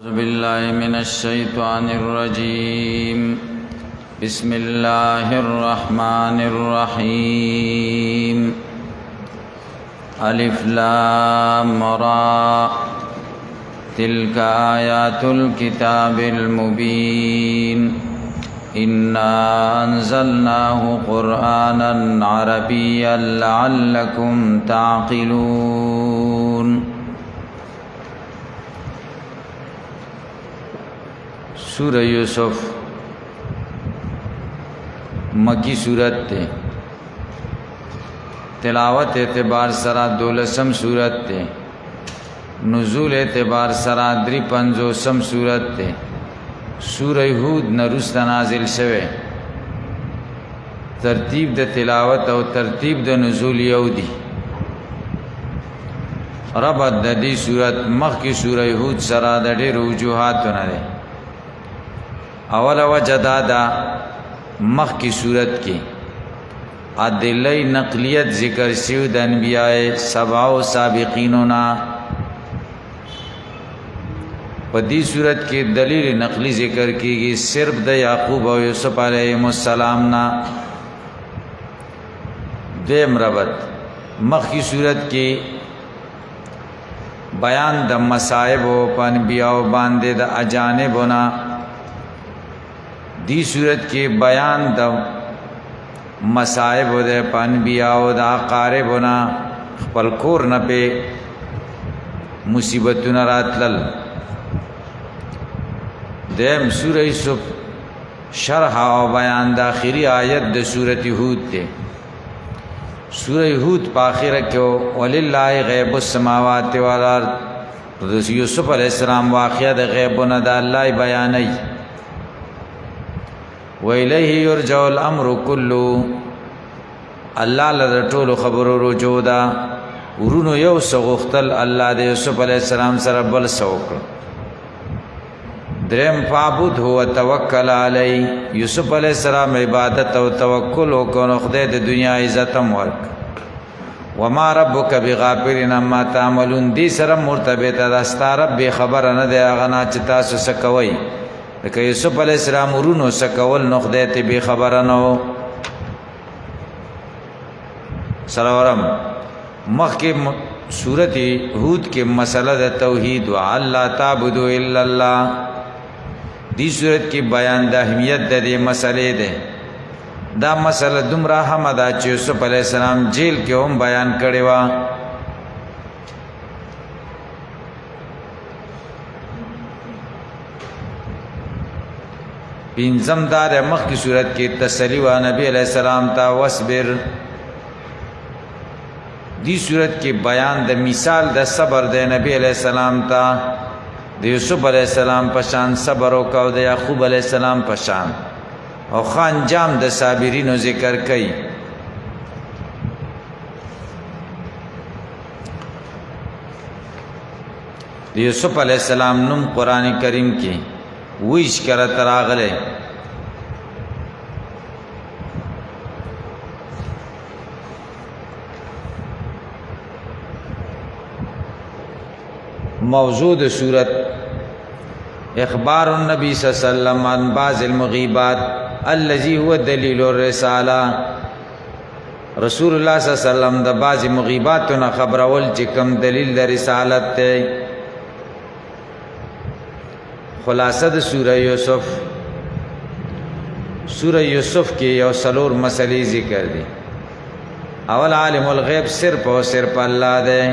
أعوذ بالله من الشيطان الرجيم بسم الله الرحمن الرحيم ألف لام را تلك آيات الكتاب المبين إنا أنزلناه قرآنا عربيا لعلكم تعقلون سورہ یوسف مکی سورت تے تلاوت اعتبار سرا 12 سورت تے نزول اعتبار سرا 53 سورت تے سورہ ہود نرست نازل شوه ترتیب د تلاوت او ترتیب د نزول یو دی ربط د دې سورت مخکی سورہ هود سره د ډېر وجوهاتونه ده اول وجدا دا مخکی سورت کې ادله نقلیت ذکر شوی د انبیاء سبع او سابقینونا په دې صورت کې دلیل نقلی ذکر کیږي صرف د یعقوب او یوسف علیهم السلام نا دیم ربط مخکی صورت کې بیان د مصائب او انبیاء باندې د اجانبنا دی صورت کې بیان د مصائب د انبیاء او د اقاربنا خپل کور نه په مصیبتونه راتلل دیم سورہ یوسف شرح او بیان د اخری آیت د سورۃ هود ته سورہ هود په اخره کې وللله غیب السماوات والارض د یوسف علیہ السلام واقعه د غیبونه د الله بیانای و الیه یرجع الامر كله الله له ټول خبرو رجوع دا ورونو یو سغختل الله د یوسف علیہ السلام سره بل سوک درم فعبد هو توکل علی یوسف علیہ السلام عبادت او توکل وکړو خدای د دنیا عزت هم ورک وما ربک بغافل عما تعملون دې سره مرتبط ده ستاره به خبر نه دی هغه نه چې تاسو سکوي لکه یوسف علیہ السلام ورونو سکول نو خدای ته به خبر نه و سلام مخکې سورۃ هود کې مسله د توحید و الله تعبدوا الا الله دی صورت کې بیان د اهمیت د دې مسلې ده دا مسله دومره هم ده چې یوسف علیہ السلام جیل کې هم بیان کړی و پنځم دار مخ کی صورت کې تسلی و نبی علیہ السلام تا وصبر دی صورت کې بیان د مثال د صبر د نبی علیہ السلام تا د یوسف علیہ السلام پشان صبر وکاو د یعقوب علیہ السلام پشان او خان جام د صابرینو ذکر کړي د یوسف علیہ السلام نوم قران کریم کې ویش کړه تراغله موضوع د صورت اخبار النبی صلی اللہ علیہ وسلم عن بعض المغیبات الذي هو دلیل الرسالہ رسول الله صلی اللہ علیہ وسلم د بعض مغیباتنا خبر اول چې کوم دلیل د رسالت ته خلاصه د سورہ یوسف کې یو څلور مسلې ذکر دي اول عالم الغیب صرف او صرف الله دی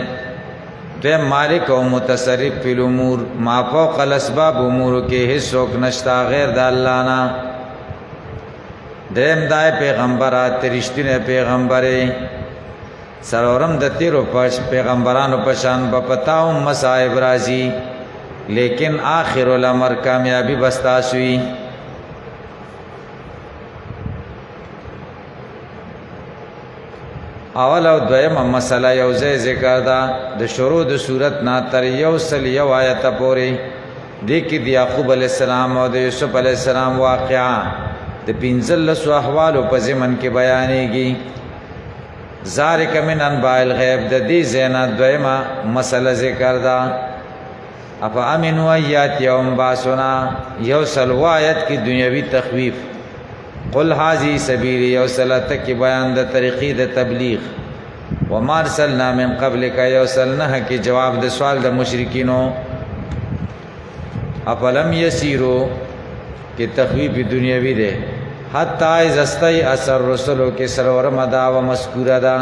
دیم مالک او متصرف فی الامور ما فوق الاسباب امور کې هیڅ څوک نشتا غیر د الله نه دیم دای پیغمبرات رښتینه پیغمبري سرورم د تیرو پښ پیغمبرانو پشان په پتاو مصائب راځي لیکن آخر الامر کامیابی بستا شوی اول او دویم مسله یو ځای ذکر دا د شروع د صورت نا تر یو سل یو آیت پورې د کې د یعقوب علی السلام او د یوسف علی السلام واقعا د 15 احوال په ضمن کې بیانېږي ذالک من انباء الغیب د دې زینا دویمه مسله ذکر دا افا امنوا ایات یوم باسنا یو سلو آیت کی دنیاوی تخویف قل حاضی سبیلی یو سلطک کی بیان دا طریقی دا تبلیغ وما ارسلنا من قبلک یو سلنہ کی جواب دا سوال دا مشرکینو افلم یسیرو کی تخویف دنیاوی دے حتی از استی اثر رسولو کی سرور مدا و مذکورہ دا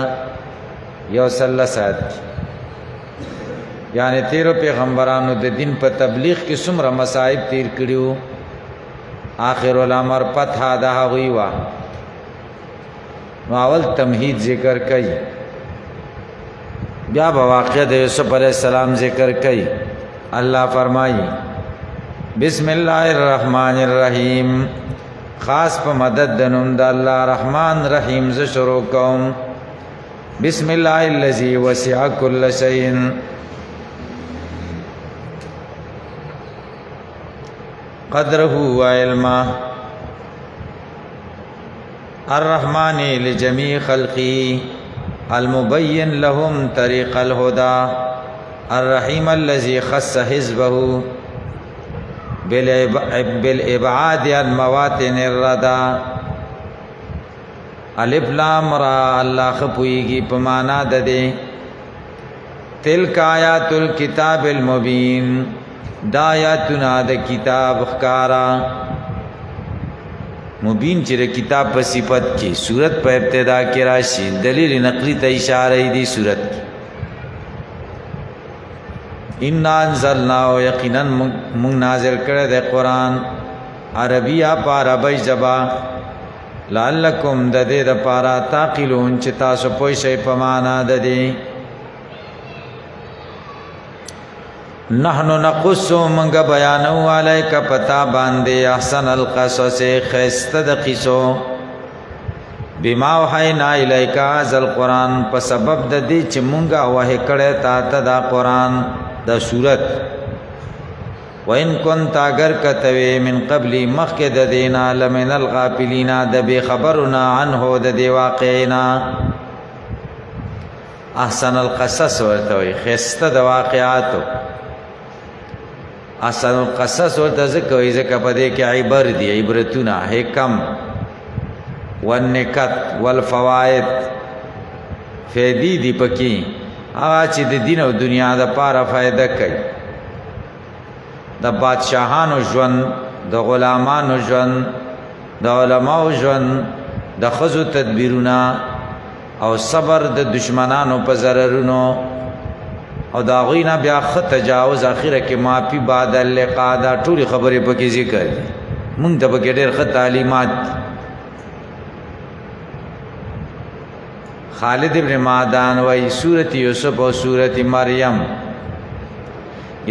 یو سلسات یعنی تیرو پیغمبرانو د دین په تبلیغ کې څومره مصائب تیر کړیو آخر الامر پتہ دا هغوی وا نو اول تمهید ذکر کړي بیا به واقعه د یوسف علیہ السلام ذکر کړي الله فرمایي بسم الله الرحمن الرحیم خاص په مدد د نوم د الله رحمان رحیم ز شروع کوم بسم الله الذي وسع كل شيء قدره وعلمه الرحمن لجميع خلقه المبين لهم طريق الهدى الرحيم الذي خص حزبه بالابعاد عن مواطن الردى الف لام را الله خپويږي په معنا د دې تلک آیات الكتاب المبین دا آیاتنا د کتاب خکارا مبین چې د کتاب په صفت کې صورت په ابتدا کې راشي دلیل نقلی ته اشاره دی صورت ان انزلنا یقینا من نازل کړه د قران عربیه په عربی زبا لعلکم د دې د پارا تعقلون چې تاسو پوه شئ په معنا د دې نحنو نقص منگا بیانو علیک پتا باندے احسن القصص خیست د قصو بما وحینا الیک ذا القرآن په سبب د دې چې مونږه وحی کړه تا ته دا قرآن د صورت وان كنت اگر کتوی من قبل مخک د دینا لمن الغافلین د بے خبرنا عنه د دی واقعنا احسن القصص ورته خیست د واقعاتو احسن القصص ورته ذکر ذکر پدې کې عبر دي عبرتونه حکم والنکت والفوائد فیدی دی پکې هغه چې د دین او دنیا د پاره فائدہ کوي د بادشاہانو ژوند د غلامانو ژوند د علماو ژوند د خزو تدبیرونه او صبر د دشمنانو په ضررونو او دا غینا بیا خط تجاوز اخره کې معافی بعد اللقاء دا ټول خبرې پکې ذکر دي مونږ ته پکې ډېر خط تعلیمات خالد ابن معدان وای سورۃ یوسف او سورۃ مریم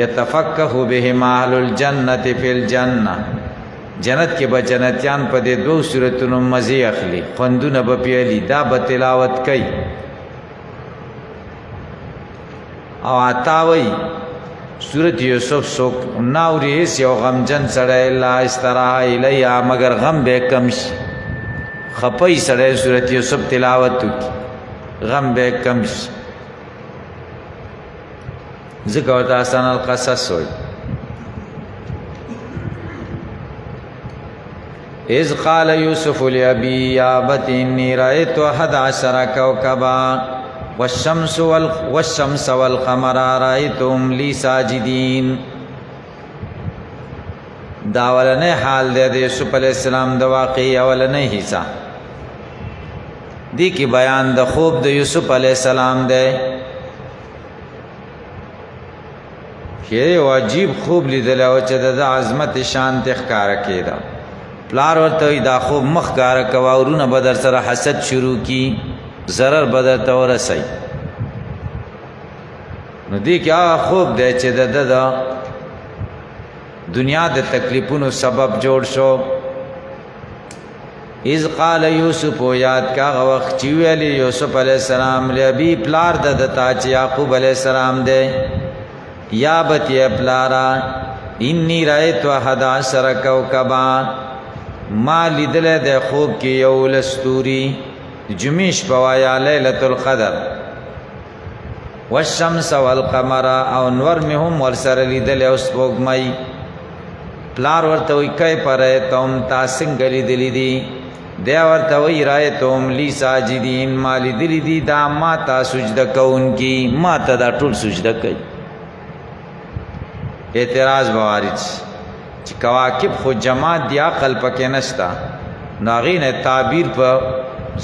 یتفقه بهما اهل الجنه فی الجنه جنت کې به جنتیان په دې دوه سورتونو مزه اخلي خوندونه به پیلي دا به تلاوت کوي او عطاوی سورت یوسف سوک ناوریس یو غمجن سڑے لا استراح الیا مگر غم بے کمش خپی سڑے سورت یوسف تلاوتو کی غم بے کمش ذکر ورطا آسان القصص ہوئی اذ قال یوسف لابی یا ابت انی رأیت 11 کوكبا والشمس والقمر رأيتهم لي ساجدين دا ولنه حال دے یوسف علیہ السلام د واقعي ولنه حصہ دی کی بیان د خوب د یوسف علیہ السلام دے یہ واجب خوب لیدل او چې د عظمت شان تخکار کیدا پلار ورته دا خوب مخکار کوا ورونه بدر سره حسد شروع کی ضرر بدر ته ورسي نو دی کیا خوب دی چې د دنیا د تکلیفونو سبب جوړ شو اذ قال یوسف یاد کا وخت چې ویلی یوسف علی السلام لبی پلار د تا چې یعقوب علی السلام دی یا بتی پلارا انی رایت 11 کوكبا ما لیدل د خوب کې یو لستوري جمیش پوایا لیلۃ القدر والشمس والقمر او نور می هم ورسره لیدل او سپوږمۍ. پلار ورته وی کیف رأیتم تا څنګه لیدلی دي؟ دی ورته وی رأیتم لی ساجدین ما لیدلی دي دا ما ته سجده کوونکي، ما ته دا ټول سجده کوي. اعتراض بوارج چې کواکب خو جماعت دی عقل پکې نشتا، نو هغې نه تعبیر په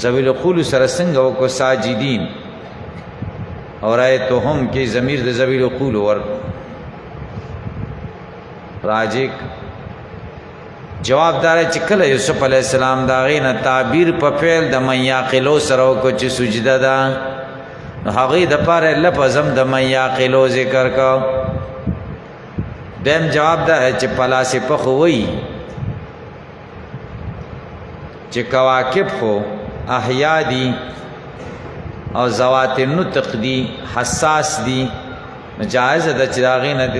ذوی العقول سره څنګه وکړو ساجدین او رأیتهم کې ضمیر د ذوی العقول ور راجک. جواب دار چې کله یوسف علیہ السلام دا هغې نه تعبیر په فعل د من یعقلو سره وکړو چې سجده ده، نو هغې دپاره لفظ هم د من یعقلو ذکر کو. دیم جواب دا ہے چې فلاسفه خو وایي چې کواکب خو احیا دي او ذوات نطق دي، حساس دي، جایز ده چې هغې نه د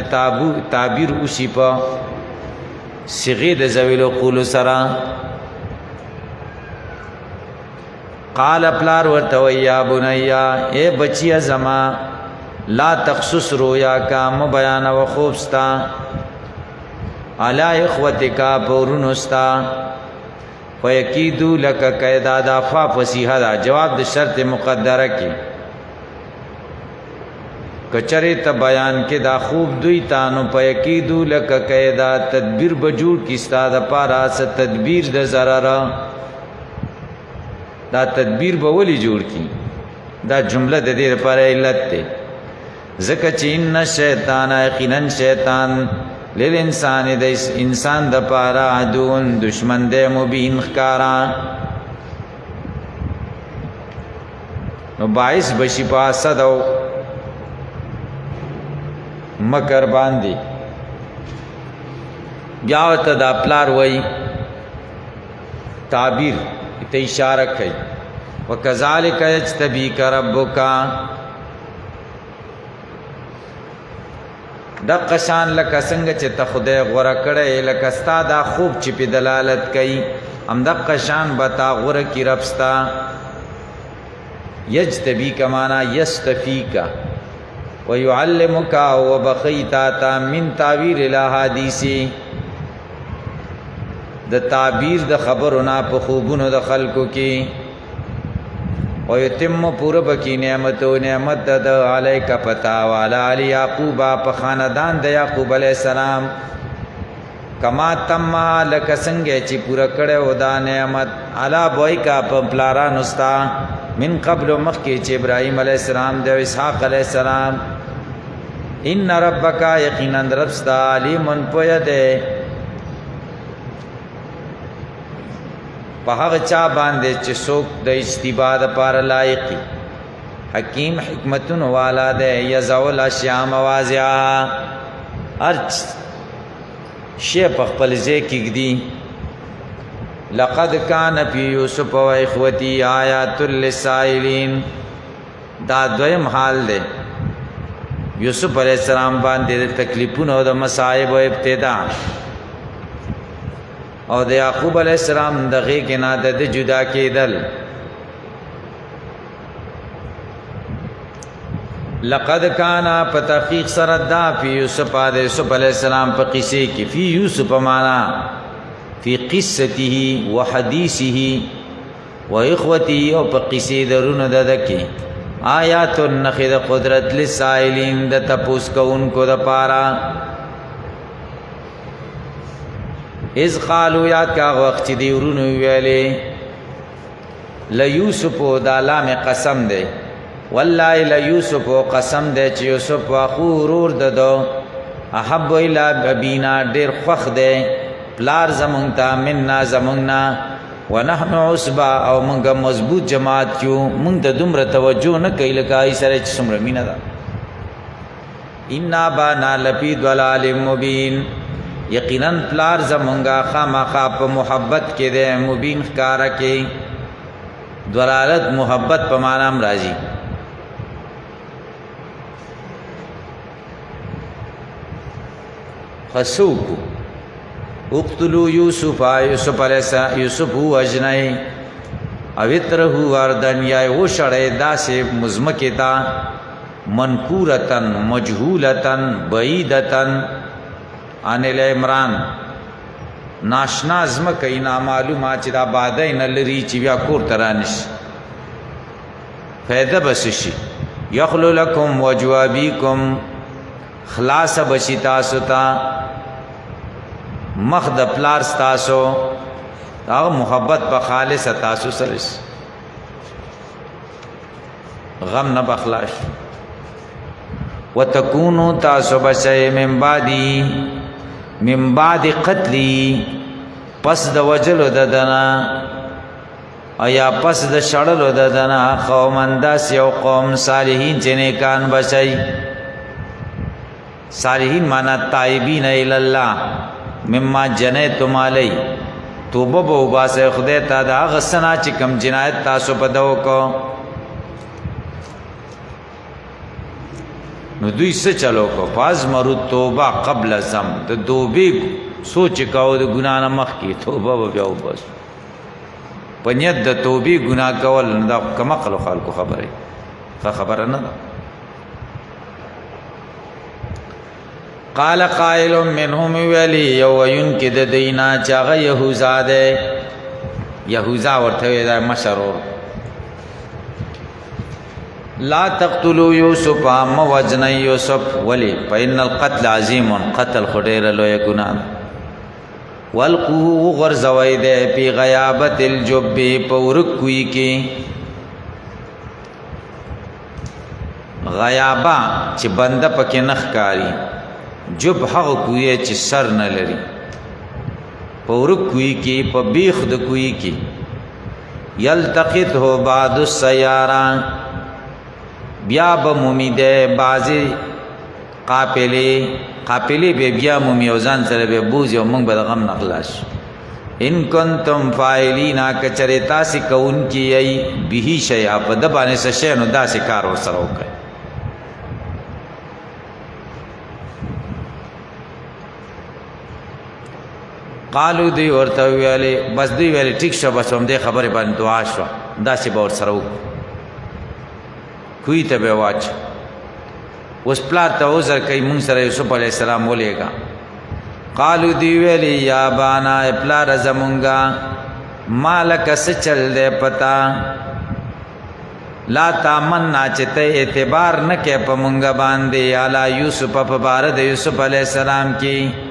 تعبیر وشي په صیغې د ذوی العقول سره. قال پلار ورته وی یا بنیا اے بچیا زما لا تقصص رویا کا م بیان و خوبستا علی اخوتکا پورنستا فیکیدو لک قیدا دا فا فصیحہ دا جواب د شرط مقدره کی کچری ته بیان کې دا خوب دوی تانو فیکیدو لک قیدا تدبیر بجوړ کی ستا د پارا س تدبیر د ضرر دا تدبیر به ولی جوړ کی. دا جمله د دې لپاره علت ده ځکه چې ان شیطان یقینا شیطان للانسان د انسان د پاره عدون دشمن دی مبین ښکارا، نو باعث بشي په حسد او مکر باندې. بیا ورته دا پلار وایي تعبیر ته اشاره کوي وکذالک یجتبیک ربک دقه شان لکه څنګه چې ته خدای غوره کړی لکه ستا دا خوب چې په دلالت کوي هم دقه شان به تا غوره کړي رب ستا. یجتبیک معنا یستفیک ویعلمک وبخی تا من تعبیر الاحادیث د تعبیر د خبرونه په خوبونو د خلکو کې و یتم پورا بکی نعمت و نعمت د علیک پتا والا علی یعقوب په خاندان د یعقوب علیہ السلام کما تم لک څنګه چې پورا کړه و دا نعمت علا بوئی کا په پلارانو ستا من قبل مخکې چې ابراهیم علیہ السلام د اسحاق علیہ السلام. ان ربک یقینا رب ستا علیم پوهه ده په هغه چا باندې چې څوک د اجتبا دپاره لایقي، حکیم حکمتون والا ده یضع الاشیاء مواضعها هر شی په خپل ځای کې ږدي. لقد کان فی یوسف و اخوتی آیات للسائلین دا دویم حال ده یوسف علیہ السلام باندې د تکلیفونو او د مصائب او ابتدا او د یعقوب علیہ السلام دغه کې نه د جدا کېدل. لقد کان پتحقیق سره دا فی یوسف علیہ السلام په قصې کې فی یوسف معنا فی قصته و حدیثه و اخوته او په قصې درونو د کې آیات النخد قدرت للسائلین د تپوس کوونکو د پارا. از قالو یاد کا وقت چې دی ورونو ویلې لیوسف دا لام قسم دی والله لیوسف قسم دی چې یوسف واخو ورور ددو احب الی ابینا ډیر خوخ دی پلار زمونږ ته مننا زمونږنا ونحن عصبه او مونږه مضبوط جماعت یو مونږ ته دومره توجه نه کوي لکه ای سره چې څومره مینه ده. ان ابانا لفی ضلال مبین یقینا پلار زمونږه خامخا په محبت کې ده مبین ښکارا کې ضلالت محبت په معنا هم راځي. خسوکو اقتلوا یوسف علیہ السلام یوسف وجنای او اترهو وردن یا و شړې داسې مزمکه تا منکورتن مجهولتن بعیدتن عن العمران ناشنا ازمکه نامعلومه چې دا آبادی نه لري چې بیا کور ته رانشي فایده بس شي یخلو لکم وجه ابیکم خلاص بشي تاسو ته مخ د پلار ستاسو هغه محبت په خالص تاسو سره غم نه بخلاش وتكونوا تاسو بشي من بعد قتلی پس د وجلو ددنا ایا پس د شړلو ددنا قومن داس یو قوم صالحین چې نیکان بشي صالحین معنا تائبین الی الله مما جنیتم علی توبه بو باسه خدای ته دا غسنا چې کم جنایت تاسو په دو کو نو دوی څه چلو کو فاز مرو توبه قبل زم د دوبې سوچ کاو د ګنا نه مخ کی توبه بیا وبس پنیت د توبې ګنا کول دا کمقل خلکو خبره نه قال قائل منهم ولی یو ينکد دینا چاغه یهوذا ده یهوذا ورته دا مشرور لا تقتلوا یوسف ام وجن یوسف ولی فإن القتل عظیم قتل خډیر لوی ګناه والقوه غرزوی ده پی غیابت الجب پورکوی کی غیابا چې بنده پکې نخ کاری جب هغه کوی چې سر نه لري پورک کوی کې په بیخ د کوی کې یلتقطه بعد السیارا بیا به مومیده بعضی قافلې به بیا مومی او ځان سره به بوز او موږ به د غم نخلاص ان کنتم فاعلین کچره تاسو کون کی ای به شی په د باندې څه شی نو داسې کار ورسره وکړي قالو دی ورته ویلي بس دی ویلي ټیک شو بس هم دې خبره باندې دعا شو داسې به ورسره وکړو کوی ته به واچ اوس پلار ته عذر کوي مونږ سره یوسف علیه السلام ولېږه قالو دی ویلي یا بانا پلار زمونږه مالک څه چل دی پتا لا تامنا چې ته اعتبار نه کې په مونږ باندې اعلی یوسف په بار د یوسف علیه السلام کې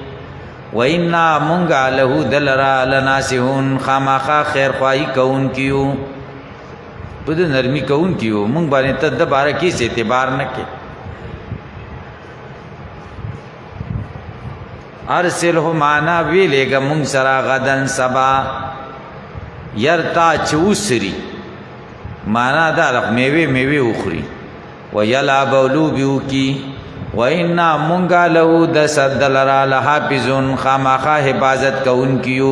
وإنا منغا له دلرا لناسهون خامخا خیر خواهی کون کیو پد نرمی کون کیو منگ بانی تد بارا کیس اعتبار نکے ارسلہو مانا ویلے گا منگ سرا غدن سبا یرتا چوسری مانا دارق میوے اخری ویلا بولو بیو کی وَإِنَّا مُنْغَا لَهُ دَسَدَّ لَرَا لَحَافِظٌ خامخا حفاظت کون کیو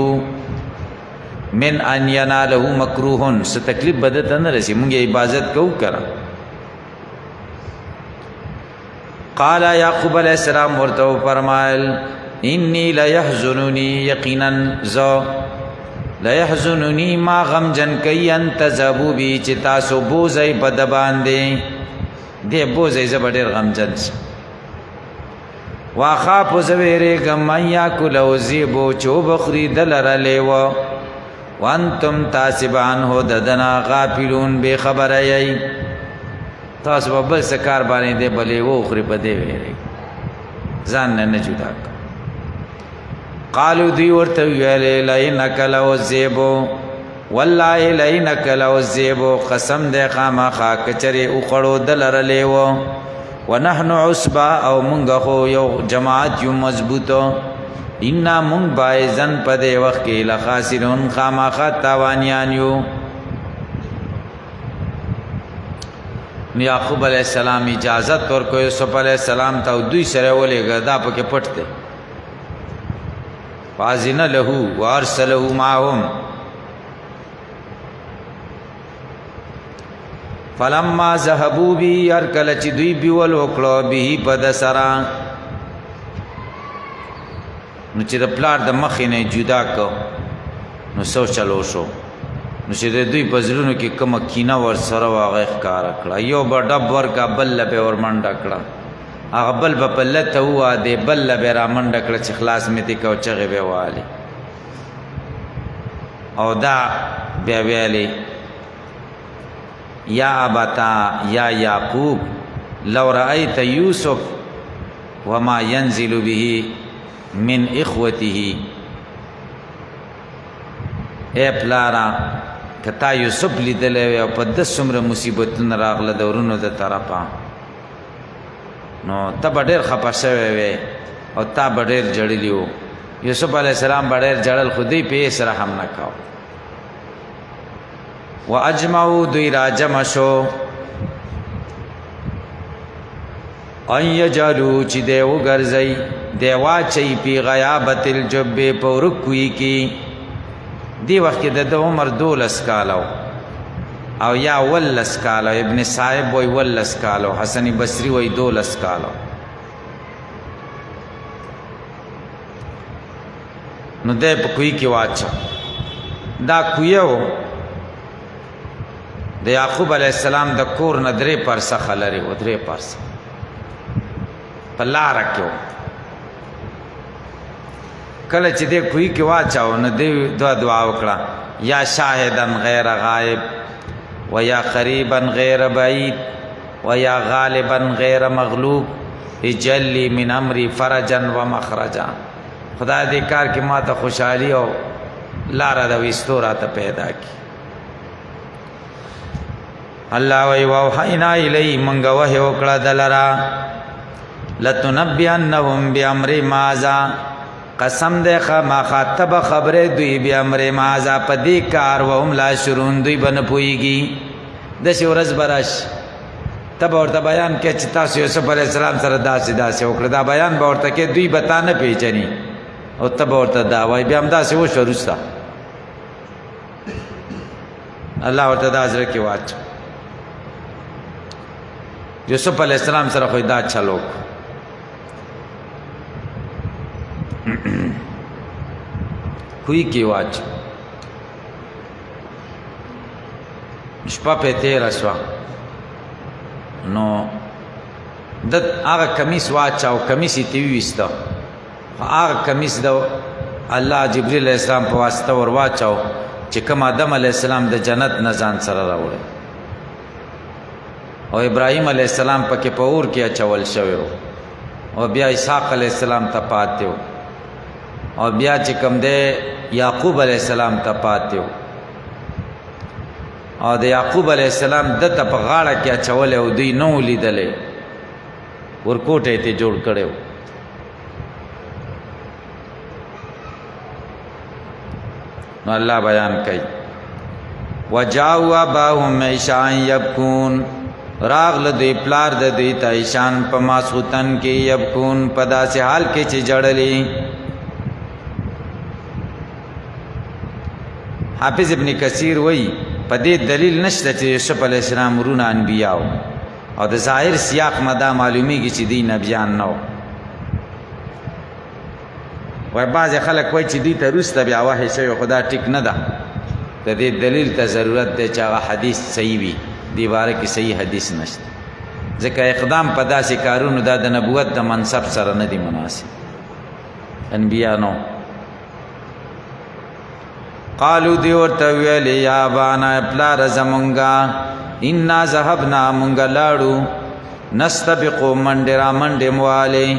من ان يناله مکروهن س تکلیف بدت نه رسی مونږه عبادت کو کرا قال یعقوب علیہ السلام ورته فرمایل انی لا يحزنني یقینا ذا لا يحزنني ما غم جن کای انت ذبو بی چې تاسو بوزای بد باندې دې بوزای زبډر غم جن واخاف زویره گمیا کلو زیبو چو بخری دلر لیو وانتم تاسبان هو ددنا غافلون بے خبر ای تاسو بل سکار باندې دې بلې و خوري په دې ویری ځان نه جدا قالو دی ورته ویل لئنک لو زیبو والله لئنک لو زیبو قسم دې خامخا کچره او خړو دلر لیو ونحن عصبا او منگا خو یو جماعت یو مضبوطو انا منگ بائزن پدے وقت کے لخاسرون خاماخات تاوانیان یو یعقوب علیہ السلام اجازت ورکو یوسف علیہ السلام تا دوی سره ولېږه دا پکې پټ دی فاذن له وارسله معهم فلما ذهبوا بي ارکل چې دوی بیول وکړو به په دسرا نو چې د پلار د مخې نه جدا کو نو سو چلو شو نو چې د دوی په زړونو کې کومه کینه ورسره وه هغه یې ښکاره کړه. یو به ډب ورکړه بل له به یې ورمنډه کړه، هغه بل به په لته ووادې بل له به یې رامنډه کړه چې خلاص مې دې که او چغې به یې والې او دا بیا ویلې یا ابتا یا یعقوب لو رأیت یوسف وما ينزل به من اخوته. اے پلارا کتا یوسف لیدلی وی او په ده څومره مصیبتونه راغله د ورونو د طرفه نو ته به ډېر خفه شوی وی او تا به ډېر جړلي وو. یوسف علیه السلام به ډېر جړل خو دوی په هېڅ رحم نه کو. و اجمعو دوی را جمع شو ان یجعلو چې دی وګرځئ دی واچئ پی غیابت الجب په ورکوي کې. دی وخت کې د ده عمر 12 کاله او یا 18 کاله، ابن صاحب وایي 18 کاله، حسن بصري وایي 12 کاله. نو دی په کوی کې واچو. دا کویه و د یعقوب علیه السلام د کور نه 3 پرسخه لرې و، 3 پرسخه په لاره کې و. کله چې دی کوی کې واچاو نو دی دعا وکړه یا شاهدا غیر غائب و یا قریبا غیر بعید و یا غالبا غیر مغلوب اجعل لی من امری فرجا و مخرجا. خدای دې کار کې ما ته خوشحالي او لاره د ویستو راته پیدا کی. الله وی واوحینا الی منګه وحی وکړه دلرا لتنبئنهم بامر ماذا قسم دې ما خاطب خبره دوی بامر ماذا په دې کار وهم لا شرون دوی بن پویږي. د شورز برش تب ورته بیان کې چې تاسو یوسف علیه السلام سره داسې وکړه، دا بیان به ورته کې دوی به تا نه پیژني او تب ورته دا وایي بیا هم داسې وشو. وروسته الله ورته دا زړه کې واچو. یوسف علیه السلام سره خو دا چلو کوی کې واچو. شپه په تېره شوه نو د هغه کمیس واچاو، کمیس یې ترې وویسته. هغه کمیس د الله جبریل علیه السلام په واسطه ور واچاو چې کوم آدم علیه السلام د جنت نه ځان سره راوړی او ابراهیم علیه السلام پکې په اور کې اچول شوی و او بیا اسحاق علیه السلام ته پاتې و او بیا چې کوم دی یعقوب علیه السلام ته پاتې و او د یعقوب علیه السلام دته په غاړه کې اچولی او دوی نه و لیدلی، ورکوټه یې ترې جوړ کړی و. نو الله بیان کوي وجاءوا اباهم عشاء یبکون، راغله دوی پلار د دوی ته عشاء په ماسخوتن کې یبکون په داسې حال کې چې ژړلي. حافظ ابن کثیر وایي په دې دلیل نشته چې یوسف علیه السلام ورونه انبیاء او د ظاهر سیاق مدا معلومیږي چې دوی نبیان نه وو. وایي بعضې خلک وایي چې دوی ته وروسته بیا وحی شوی، خو دا ټیک نه ده. د دې دلیل ته ضرورت دی چې هغه حدیث صحیح وي، دې باره کې صحیح حدیث نشته، ځکه اقدام په داسې کارونو دا د نبوت د منصب سره نه دی مناسب. انبیا نو قالو دی ورته ویلې یا ابانا پلار زمونږه انا ذهبنا مونږه لاړو نستبقو منډې را منډې موالې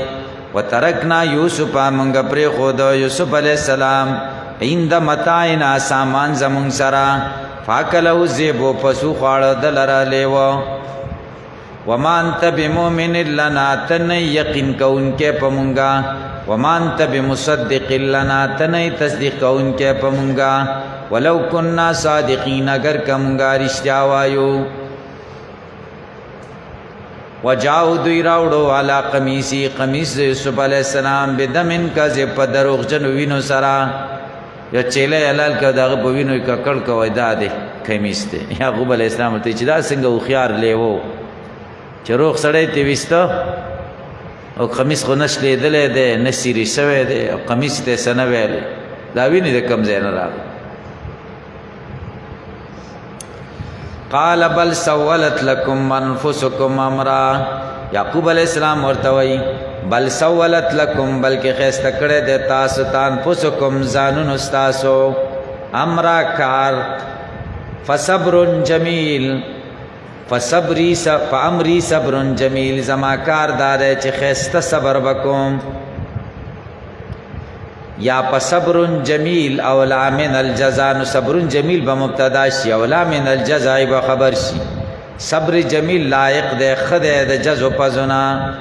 وترکنا یوسف مونږه پرېښود یوسف علیه السلام عند متاعنا سامان زمونږ سره فاکله ذئبو پسو خواړه د لره لیوه وما انت بمؤمن لنا ته نه یقین کوونکی په مونږه وما انت بمصدق لنا ته نه تصدیق کوونکی په مونږه ولو کنا صادقین اگر که مونږه رښتیا وایو. وجاؤ دوی راوړو علی قمیصی قمیص د یوسف علیه السلام بدمن کذب په دروغجنو وینو سره. یو چیله حلال که د هغه په وینو یې ککړ کوی دا دی کمیس دی. یعقوب علیه السلام ورته چې دا څنګه هوښیار لیوه چې روغ سړی ته ویسته او قمیص خو نه شلېدلی دی نه سیري شوی دی او قمیص ته یې څه نه ویلی، دا وینې د کوم ځای نه راغلی. قال بل سولت لكم انفسكم امرا یعقوب علیہ السلام ورته وی بل سولت لكم بلکې خسته کړه د تاسو ته انفسکم ځانونو تاسو امرا کار فصبر جمیل فامری صبر جمیل زما کار دار چې خسته صبر وکوم یا صبر جمیل اولا من الجزاء نو صبر جمیل به مبتدا شي اولا من الجزاء به خبر شي صبر جمیل لایق ده خدای د جزو پزنا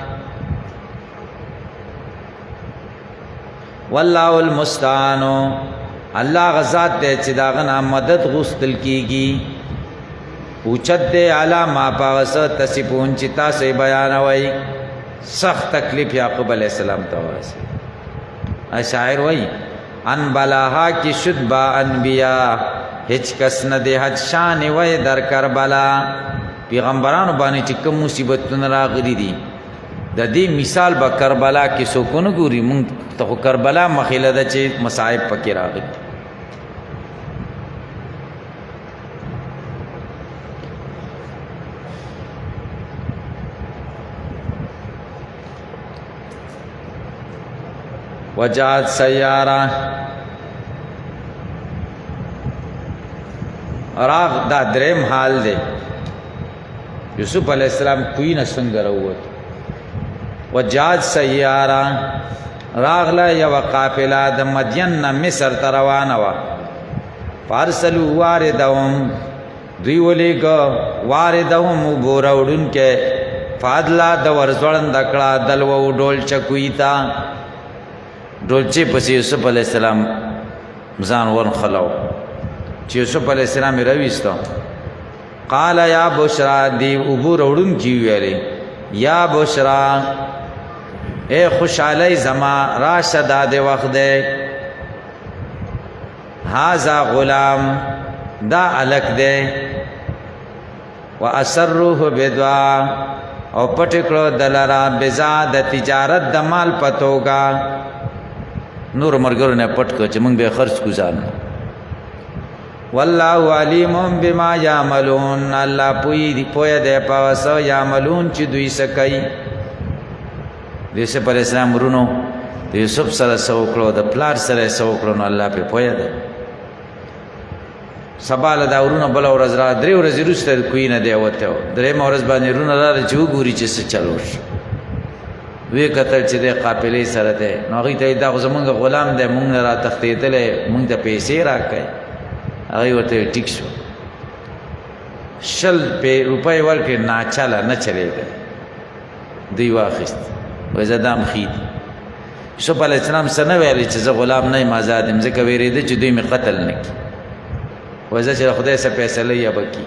والله المستعان الله غزاد دې چې دا غنا مدد غوستل کیږي اوچت دې علا ما پاوس تصفون چې تاسو بیانوي سخت تکلیف یعقوب علیہ السلام ته ورسه شاعر وای ان بلاها کی شد با انبیاء هیڅ کس نه دې حد شان وای در کربلا پیغمبرانو باندې چې کوم مصیبتونه راغلي دي د دې مثال به کربلا کې سو کو نه ګوري مونږ ته کربلا مخیله ده چې مصائب پکې راغلي وجات سیارہ راغ دا دریم حال دے یوسف علیہ السلام کوئی نہ سنگر ہوت وجات سیارہ راغلا یو قافلہ د مدین نہ مصر تروانہ وا فارسلوا واردهم دوی ولیگا واردهم بوراوډون کې فادلا د ورزوړن دکړه دلو ډول چکویتا ډولچی پسې یوسف علیہ السلام ځان ور خلاو چې یوسف علیہ السلام رويستا قال یا بشرا دی ابو روړون کی ویلې یا بشرا اے خوشالی زما راشد د وخت ده هاذا غلام دا الک ده واسروه بدعا او پټکړو دلرا بزاد تجارت د مال پتوګا نور مرګرو نه پټ کو چې موږ به خرج کو ځان والله علیم بما یعملون الله پوی دی پاوسو یعملون چې دوی سکای یوسف علیہ السلام ورونو د یوسف سره سو کړو د پلار سره سو کړو نو الله په پوی دی سبال دا ورونو بل ورځ را درې ورځې وروسته کوی نه دی وته درې ورځ باندې ورونو را چې وګوري چې څه چلو وی قتل چې د قافلې سره ده نو هغه ته دا زمونږ غلام ده مونږ را تختیدلې مونږ ته پیسې راکړي هغه ورته ټیک شو شل په روپۍ ورکړي نه چاله نه چلےږي دی واخست وای زدام خید یوسف علیہ السلام سره ویلي چې زه غلام نه یم آزاد یم ځکه ویریده چې دوی می قتل نه کی وای زه چې خدای سره فیصله یا بکی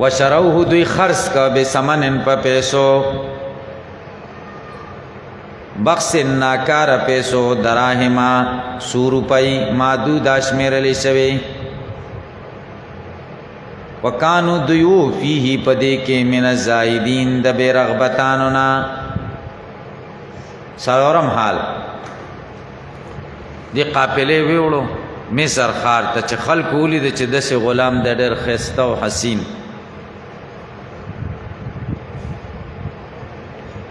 وشروه دوی خرص کا بے سمن پا پیسو بخص ناکار پیسو دراہما 100 روپئی مادود آشمیر علی شوی وکانو دیو فیہی پدے کے من الزائدین د بے رغبتانونا سلورم حال دی قافلے ویوڑو مصر خار تا چه خلق اولی دا چه دس غلام دا در خسته و حسین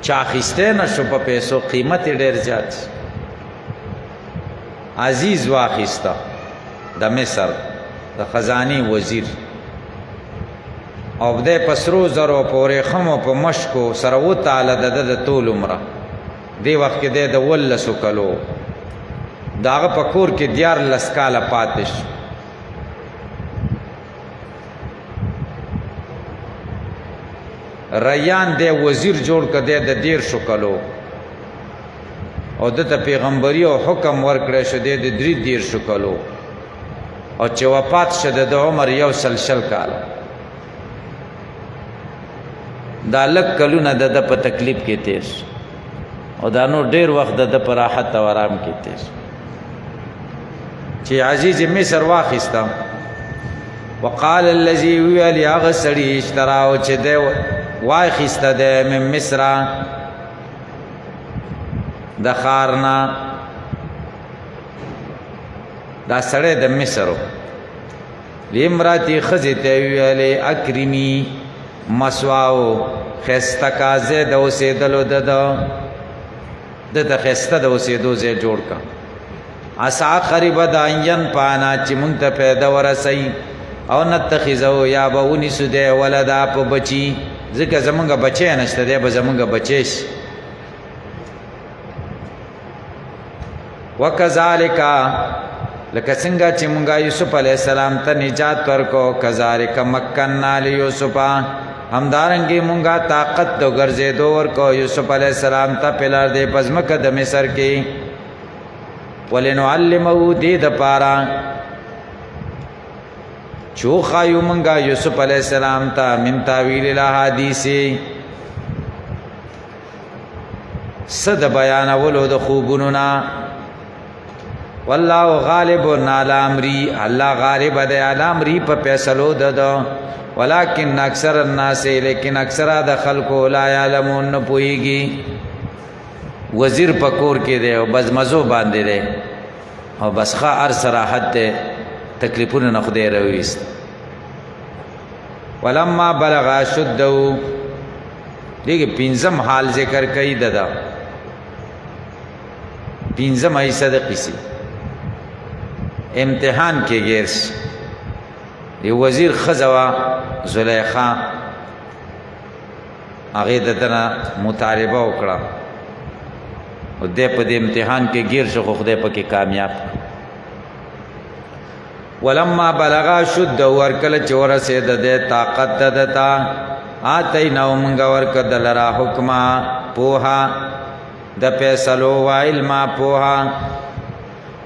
چاخسته نشو په پیسو قیمت ډیر زیات عزیز واخسته د مصر د خزانی وزیر او د پسرو زرو پورې خمو په مشکو سره و تعالی د طول عمره دی وخت کې د ولسو کلو داغه پکور کې دیار لسکاله پاتش ریان دی وزیر جوړ کده د دیر شو کلو او د پیغمبري او حکم ورکړی شو د درې دیر شو کلو او چې وفات شد د عمر یو سلسل کال دا لک کلونه د په تکلیف کې تیر او دا نو ډیر وخت د په راحت او آرام کې تیر چې عزیز مصر واخستا وقال الذي يغ سړي اشتراو چې د وای خسته ده من مصر د خارنا دا سړی د مصر لیمراتی خزیتے ویلے اکرمی مسواو خستکازے دو سیدلو دتا خسته دو سیدو زی جوڑ کا اسا قریب داین پانا چی منگتا پیدا ورسی او نتخیزو یا باونی سدے ولدا پا بچی ذکر زمانگا بچے نشتا دے با زمانگا بچیش وکذالکا لکه څنګه چې مونږه یوسف علیہ السلام ته نجات ورکو کذالک مکننا لیوسف همدارنګه مونږه طاقت دو ګرځېدو ورکو یوسف علیہ السلام ته پلار دې پزمکه د مصر کې ولنعلمه دې د پارا چوخا یو مونږه یوسف علیہ السلام ته من تاویل الاحادیث صد بیان ولو د خوبونو نا والله غالب علی امری الله غالب دی علی امری په فیصلو دد ولکن اکثر الناس لیکن اکثر د خلکو لا یعلمون پویږي وزیر پکور کې دی او بس مزو باندې دی او بس خا ار صراحت ته تکلیفونه نه خدای رويست ولما بلغ شدو دیګه پینځم حال ذکر کوي ددا پینځم ایسه د قصې امتحان کې ګیرس دی وزیر خزوا زلیخا هغه دتنا مطالبه وکړه او دې په دې امتحان کې ګیر شو خو خدای پکې کامیاب ولما بلغا شد ورکل چور سه د طاقت دتا اتینا ومنګ ورکد لرا حکما پوها د فیصلو و علم پوها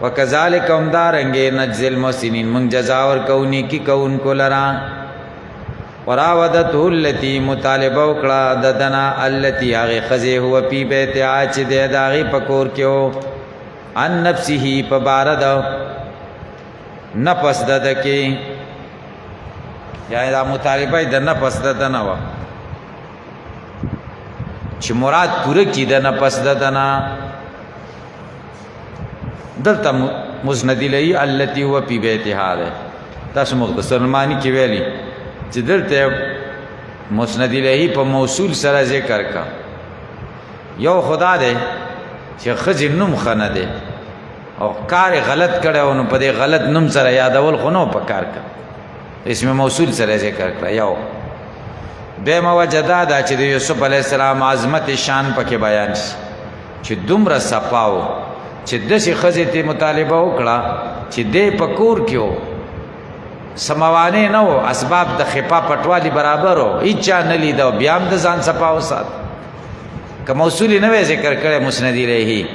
وکذالک هم دارنګې نجزل المحسنین من جزا ور کونی کی کون کو لرا وراودته التي مطالبه وکړه ددنا التي هغه خزه هو پی بیت اچ دې داغي پکور کېو ان نفسه پبارد نفس دد کې یا دا مطالبه د نفس دد نه و چې مراد پوره کی د نفس دد نه دلته مسند الیه التي هو فی بیتها ده تاسو مختصر معنی کې ویلي چې دلته مسند الیه په موصول سره ذکر کا یو خدا ده چې خځې نوم خنه ده او کار غلط کړو نو په دې غلط نوم سره یادول خو نو په کار کا اسم موصول سره ذکر کړ یو به موجدا دا چې د یوسف علی السلام عظمت شان پکې بیان شي چې دومره صفاو چې دشي خزه ته مطالبه وکړه چې دې پکور کېو سماوانه نه وو اسباب د خپا پټوالی برابر وو اچا نه لیدو بیا هم د ځان صفاو سات که موصول نه ذکر کړي مسند الیه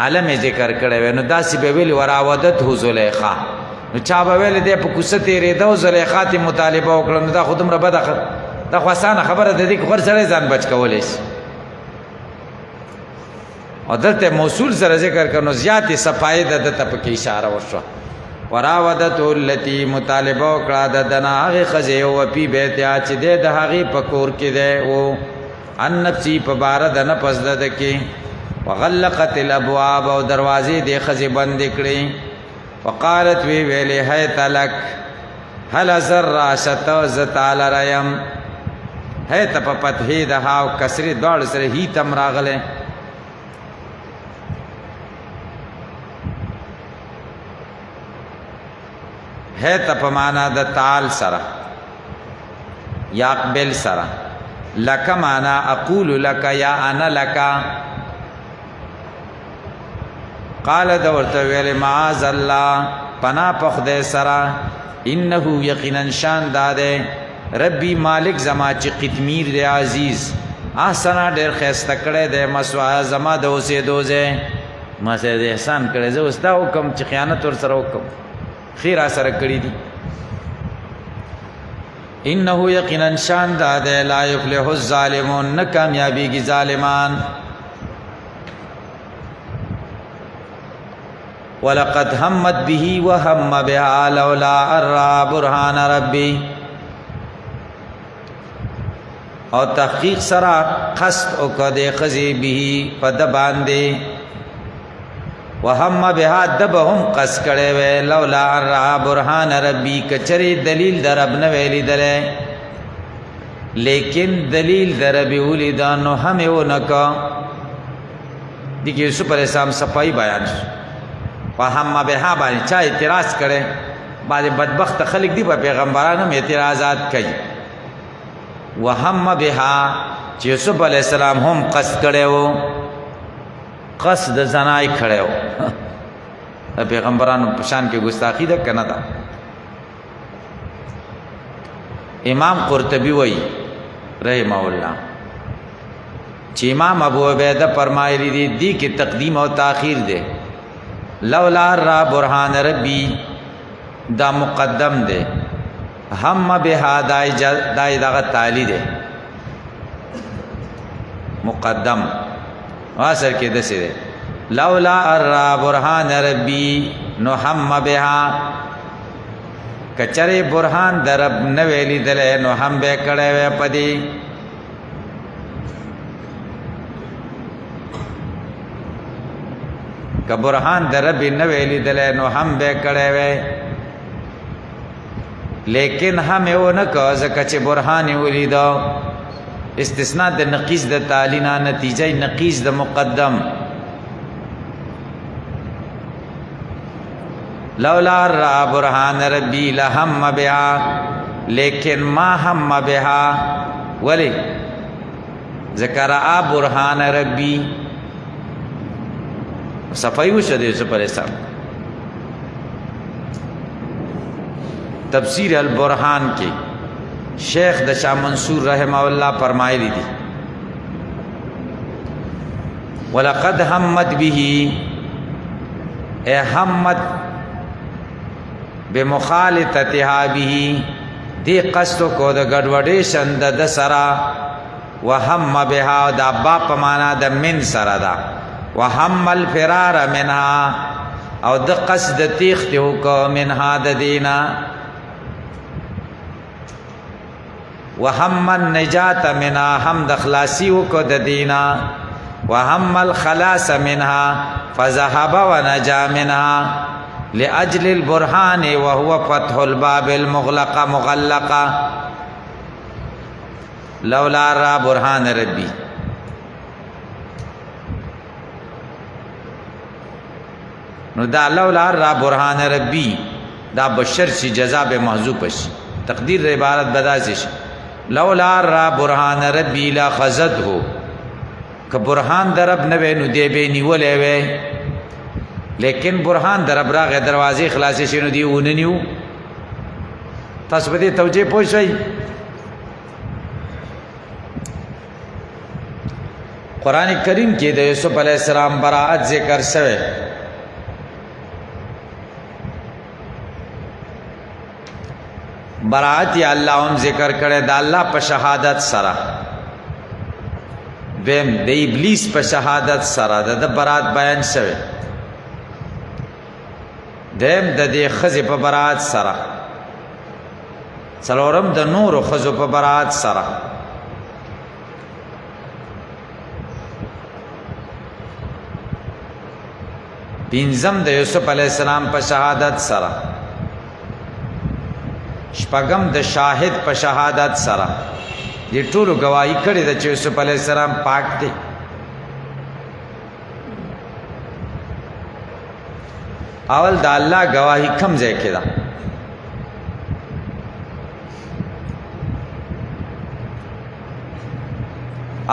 عالم ذکر کړي نو داسې به ویل وراودت هو زلیخا نو چا به ویل دې په کوڅه تیرې دو زلیخا ته مطالبه وکړه نو دا خودم ربه دا خو اسانه خبره ده دې خبر سره ځان بچ کولای شي او دلته موصول سره ذکر کړو زیات صفای د ته په اشاره وشو وراودت التي مطالبه وکړه د دنا هغه خزه او پی بیت اچ دې د هغه پکور کې ده او ان نفسي په بار د نه پس د کې وغلقت الابواب او دروازې د خزه بند کړې وقالت وی ویلې هي تلک هل زر شتو زتال رایم هي ته په فتحې د هاو کسری دوړ سره هی تم راغله ہے تپمانا د تعال سرا یاقبل سرا لک مانا اقول لک یا انا لک قال دورت ویل معاذ الله پنا پخده سرا انه یقینا شان داده ربی مالک زما چې قتمیر دی عزیز احسنا ډیر خسته کړه د مسوا زما د اوسه دوزه ما سه احسان کړه زه استا حکم چې خیانت ور سره حکم خیر اثر کړی دي انه یقینا شان داده لا یفلح الظالمون نه کامیابی کی ظالمان ولقد همت به وهم بها لولا ارى برهان ربي او تحقیق سرا قصد او کده خزی به پد باندې وهم بها دبهم قص کړي وې لولا ان را برهان ربي کچري دلیل در رب نه ویلي دله لیکن دلیل در رب ولید نو هم یو نکا دغه یوسف علیہ السلام صفائی بیان وهم بها باندې چا اعتراض کړي بعض بدبخت خلک دی په پیغمبرانو اعتراضات کوي وهم بها چې یوسف علیہ السلام هم قصد کړو قصد زنای کړو د پیغمبرانو په شان کې ګستاخی ده کنه ده امام قرطبی وایي رحمه الله چې امام ابو عبیده فرمایلی دي کې تقدیم او تاخير ده لولا را برهان ربی دا مقدم ده هم بها دای دغه تعالی ده مقدم واسر کې دسه ده لولا را برهان ربی نو هم بها کچره برهان درب نه ویلی دله نو هم به کړه و پدی ک برهان درب نه ویلی دله نو هم به کړه و لیکن هم یو نه کو زکه چې برهان ولیدو استثناء د نقیص د تعلینا نتیجه نقیص د مقدم لولا را برهان ربی لهم بها لیکن ما هم بها ولی ذکر برهان ربی صفائی وشد یوسف علیہ السلام تفسیر البرهان کی شیخ د شاہ منصور رحمہ اللہ فرمائے دی ولقد همت به اے همت بمخالطتها به دی قصد کو د گډوډیشن د سرا وهم بها دا با په معنا د من سرا دا وهم الفرار منها او د قصد تیخت کو منها د دینا وهم النجات منها هم د خلاصي کو د دینا وهم الخلاص منها فذهب ونجا منها لأجل البرهان وهو فتح الباب المغلقه مغلقه لولا را برهان ربي نو دا لولا را برهان ربي دا بشر شي جزاء به محذوف شي تقدیر عبارت بداسي شي لولا را برهان ربي لا خذته ک برهان درب نه نو دی به نیولې وې لیکن برهان درب راغه دروازې خلاصې شنو دی وننیو تاسو به دې توجه پوښی قران کریم کې د یوسف علی السلام براءت ذکر شوی براءت یا الله هم ذکر کړي د الله په شهادت سره دیم د ابلیس په شهادت سره د براءت بیان شوی دیم د دې خزه په براءت سره څلورم د نور خزو په براءت سره پنځم د یوسف علی السلام په شهادت سره شپږم د شاهد په شهادت سره دې ټولو گواہی کړې د یوسف علی السلام پاک دی اول د الله گواہی کم ځای کې ده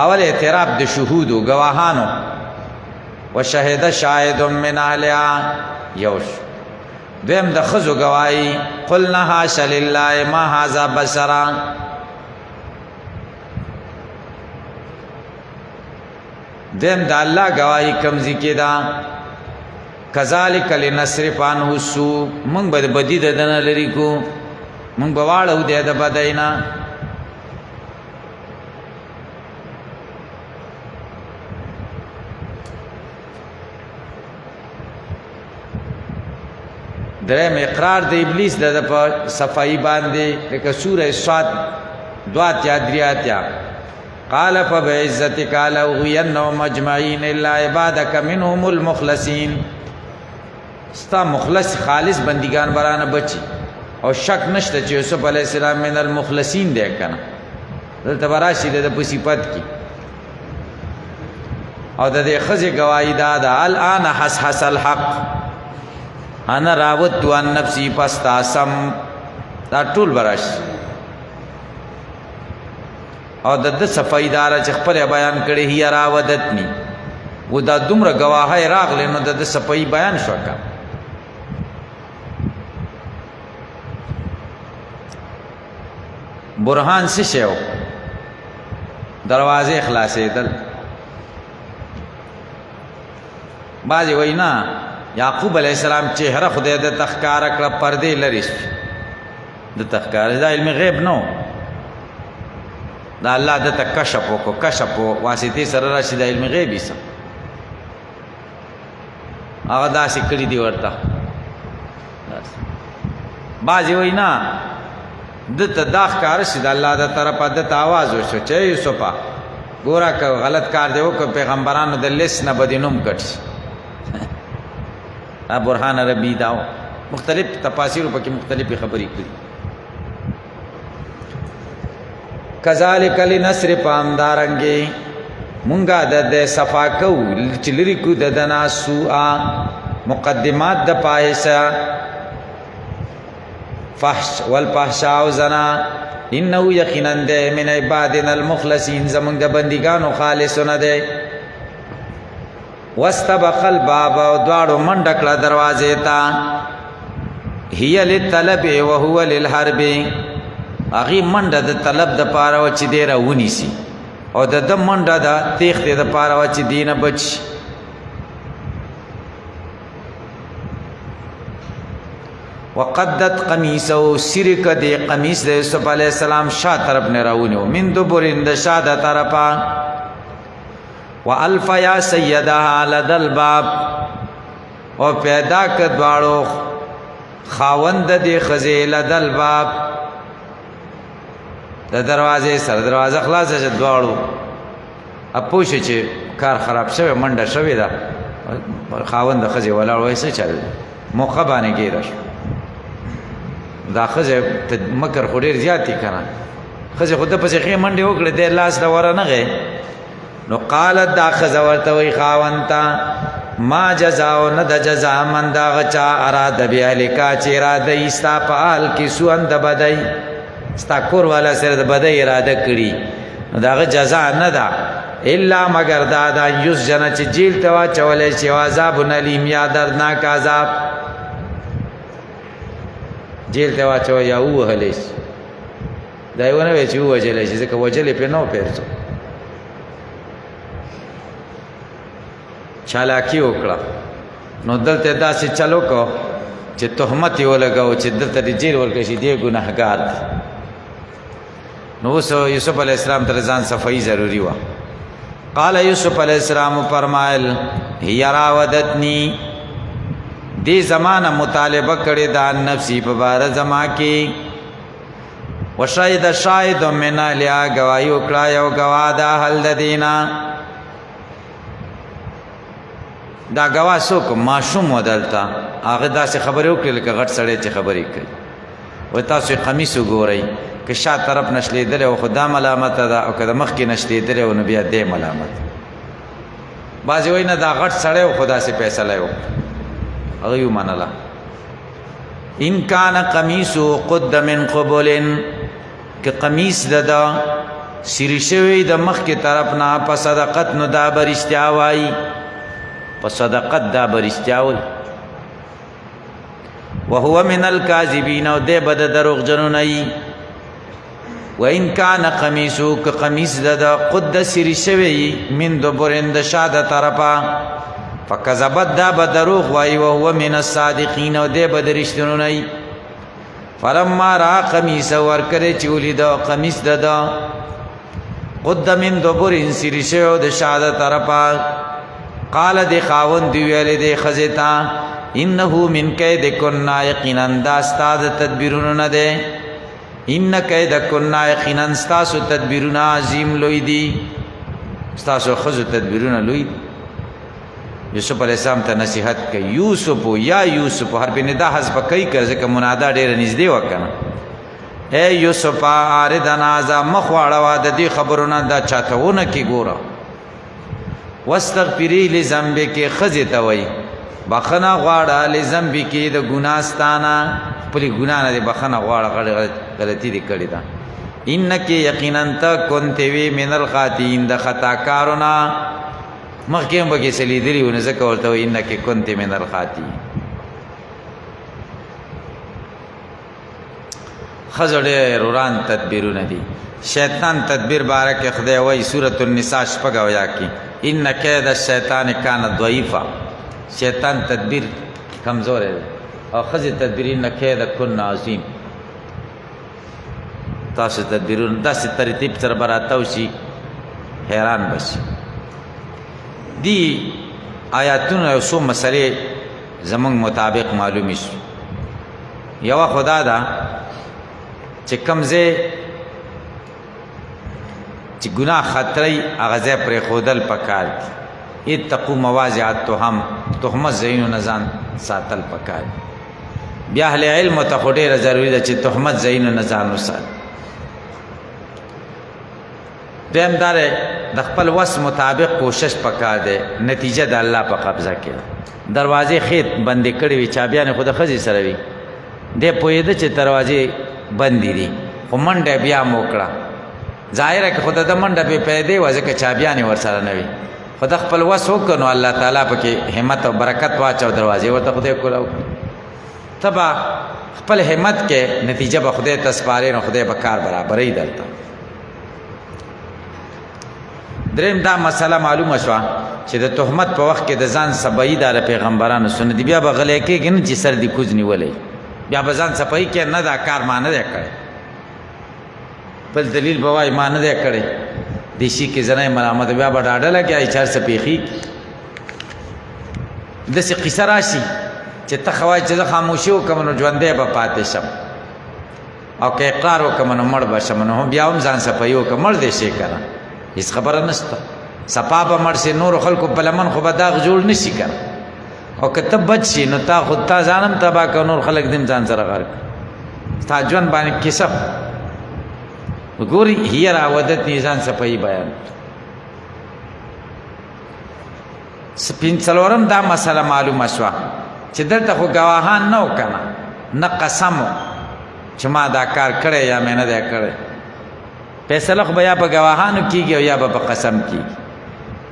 اول اعتراف د شهود او گواهانو وشهد شاهد من اهلها یوش دیم د خزو گواہی قلنا حاش لله ما هذا بشرا دیم د الله گواہی کم ذکر دا کذالک لنصرف عنه السوء من بد بدی د دن لري کو من بواړو د بدینا درم اقرار د ابلیس د صفائی باندې لکه سوره صاد دوات یا دریات یا قال فبعزتك لأغوينهم اجمعين الا عبادك منهم المخلصين ستا مخلص خالص بندگان برانه بچي او شک نشته چې یوسف علیہ السلام من المخلصین دی کنه دلته براشي د په صفت کې او د دې خزه گواہی دا الان حسحس الحق انا راودت عن نفسي فاستعصم دا ټول براشي او د صفای دار چې خپل بیان کړي هي راودتنی و دا دومره گواهی راغلی نو د صفای بیان شو کا برهان څه شو دروازه خلاصې دل بعضی وینا یعقوب علیہ السلام چهره خدای د تخکار کړه پردې لري د تخکار دا علم غیب نو دا الله د کشف کو کشف واسطه سره راشي د علم غیبی سره هغه داسې کړي دی ورته بعضی وینا د تداخ کار شي د الله د طرفه د आवाज وشو چې یوسفه ګورا که غلط کار دی وک پیغمبرانو د لیس نه بدینوم کټ برهان ربی داو مختلف تفاسیر په کې مختلفې خبرې کړي کذالک لنصرف امدارنګي مونږه د صفا کو چلری کو د دنا سوء مقدمات د پایسا فحش والفحشاء زنا انه یقینا د من عبادنا المخلصین زمونږ د بندګانو خالصونه ده واستبق الباب دوارو منډکړه دروازه ته هي للطلب وهو للحرب اغي منډه د طلب د پاره و چې دی راونی سي او د منډه د تیخت د پاره و چې دینه بچ وقدت قمیصه سرک دی قمیص د یوسف علی السلام شا طرف نه راونی من دبرین د شا د طرفا والف یا سیدها لد الباب او پیدا کدواړو خاوند د خزه لد الباب د دروازه سره دروازه خلاصه شه دواړو اپوش چې کار خراب شوی منډه شوی دا خاوند خزه ولاړ وایسه چل موقع باندې ګیرش دا خزه مکر خوري زیاتی کنه خزه خود په ځخه منډه وکړه د لاس دا ور نه غي نو قالت دا خزه ورته وی خاونتا ما جزاء ند جزاء من دا غچا اراد بیالکا چې را د ایستا په حال کې سوند بدای ستا کور والا سره د بدای اراده کړي نو دا جزاء نه ده الا مگر دا یوس جن چې جیل ته واچولې چې عذاب نلیم یا دردناک عذاب جیل ته واچو یا وهلې دا یو نه وی چې وجلې چې ځکه وجلې په نو پیرڅو چالاکی وکړه نو دلته داسې چلو کو چې تهمت یې ولګاو چې دلته د جیل ورکړي شي دی ګناهګار نو اوس یوسف علیہ السلام ته ځان صفائی ضروری و قال یوسف علیہ السلام فرمایل هی راودتنی دی زمانہ مطالبه کړي د نفسي په بار زما کې وشاهد شاهد من لیا گواہی وکړه یو گواه د حل د دینا دا گواه څوک معصوم ودلتا هغه داسې خبرې وکړي لکه غټ سړی چې خبرې کوي و تاسو قمیص وګورئ که شا طرف نشلیدل او خدا ملامت ده او که د مخ کې نشلیدل او نو بیا دې ملامت بعضې وایي نه دا غټ سړی او خدا سي فیصله وکړه هغه یې ومنله ان کان قمیصو قد من قبل که قمیص د سیری شوی د مخ کې طرف نه په صدقت نو دا به رښتیا وایي په صدقت دا به رښتیا وایي وهو من الكاذبین او دی به د دروغجنو نه وي وان کان قمیصو که قمیص د قد سیری شوی من دبرن د شا د طرفه فکذبت دا به دروغ وایي وهو من الصادقین او دی به د رښتینو نه وي فلما را قمیصه ورکړی چې ولید قمیص د قد من دبرن سیری شوی د شا د طرفه قال دی خاوند دی ویل دی خزتا انه من کیدکن یقینا دا استاد تدبیرون نه ده ان کیدکن یقینا استاسو تدبیرون عظیم لوی دی استاسو خزو تدبیرون لوی یوسف علیہ السلام ته نصیحت کوي یوسف یا یوسف حرف ندا حذف کوي ځکه منادا ډېره نږدې وکنه اے یوسف اعرض عن هذا مخ واړوه د دې خبرونه دا چاته ونه کې ګوره واستغفري لذنبك ښځې ته وایي بخښنه غواړه لذنبك د ګناه ستانه خپلې ګناه نه دې بخښنه غواړه غلطي دې کړې ده انک یقینا ته کنتې وې من الخاطئین د خطاکارو نه مخکې هم پکې څه لیدلي وو نو ځکه ورته وایي انک کنتې من الخاطئین ښځو ډېر وران تدبیرونه دي شیطان تدبیر باره کې خدای وایي سورة النساء شپږ اویا کې ان کید الشیطان کان ضعیفا شیطان تدبیر کمزور دی او ښځې تدبیر ان کید کن عظیم تاسو تدبیرونه داسې ترتیب سره به راتاو شي حیران به شي دی آیاتونو یو څو مسلې زمونږ مطابق معلومې شو یوه خدا ده چې کوم ځای چې ګناه خطرې هغه ځای پرېښودل پکار دي اتقوا مواضع التهم تهمت ځایونو نه ځان ساتل پکار دي بیا اهل علمو ته خو ډېره ضروري ده چې تهمت ځایونو نه ځان وساتي دویم دا دی د خپل وس مطابق کوشش پکار دی نتیجه د الله په قبضه کې ده دروازې خیط بندې کړې وي چابیانې خو د ښځې سره وي دی پوهېده چې دروازې بندې دي خو منډه بیا مو وکړه ظاهره کې خو د ده منډه پې پیدې وه ځکه چابیانې ورسره نه وي خو د خپل وس وکړه نو الله تعالی پکې همت او برکت واچو دروازې ورته خدای کولاو ته به خپل همت کې نتیجه به خدای ته سپارې نو خدای به کار برابروي درته دریم دا مسله معلومه شوه چې د تهمت په وخت کې د ځان صفایي دا د پیغمبرانو سنت دي بیا به غلی کېږي نه چې سر دې کوز نیولی بیا به ځان صفایي کې نه دا کار ما نه دی کړی بل دلیل به وایي ما نه دی کړی دې شي کې زنی ملامت بیا به ډاډه لګي چې هر څه پېښېږي داسې قصه راشي چې ته خو وایې چې زه خاموشي وکړم نو ژوندی به پاتې شم او که اقرار وکړم نو مړ به شم نو بیا هم ځان صفایي وکړه مړ دی شي که نه هیڅ خبره نشته صفا به مړ شي نورو خلکو په لمن خو به داغ جوړ نه شي که نه او که ته بچ شي نو تا خود تا ځان هم تباه کړه نور خلک دې هم ځان سره غر کړه ستا ژوند باندې کیسه ګوري هي راودتني ځان صفایي بیان څلورم دا مسله معلومه شوه چې دلته خو ګواهان نه و که نه نه قسم و چې ما دا کار کړی یا مې نه دی کړی فیصله خو به یا په ګواهانو کېږي او یا به په قسم کېږي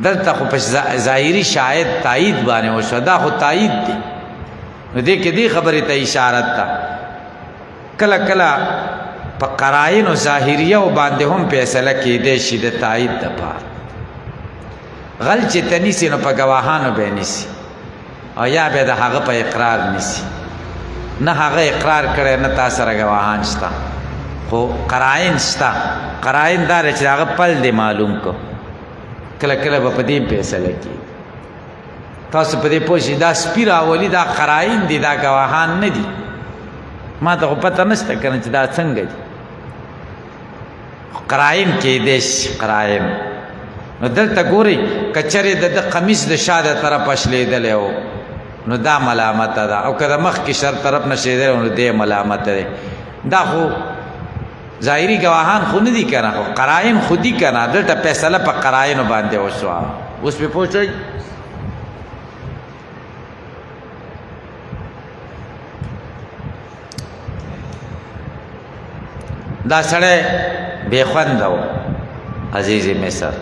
دلته خو په ظاهري شاهد تایید باندې وشوه دا خو تایید دی نو دې کې دې خبرې ته اشارت ده کله کله په قرائنو ظاهریو باندې هم فیصله کېدی شي د تایید دپاره غل چې ته نیسي نو په ګواهانو به یې نیسي او یا به د هغه په اقرار نیسي نه هغه اقرار کړی نه تا سره ګواهان شته خو قرائن شته قرائن دا دی چې هغه پل دی معلوم کو کله کله به په دې فیصله کېږي تاسو په دې پوه شئ دا سپي راولي دا قرائن دي دا ګواهان نه دي ما ته خو پته نشته که نه چې دا څنګه دي قرائن کېدی شي قرائن نو دلته ګورئ که چېرې د ده قمیص د شا د طرفه شلېدلی و نو دا ملامته ده او که د مخکې شر طرف نه شلېدلی نو دی ملامته دی دا خو ظاهري ګواهان خو نه دي که نه خو قرائن خو دي که نه دلته فیصله په قرائنو باندې وشوه اوس پې پوه شئ دا سړی بې خونده و عزیز مصر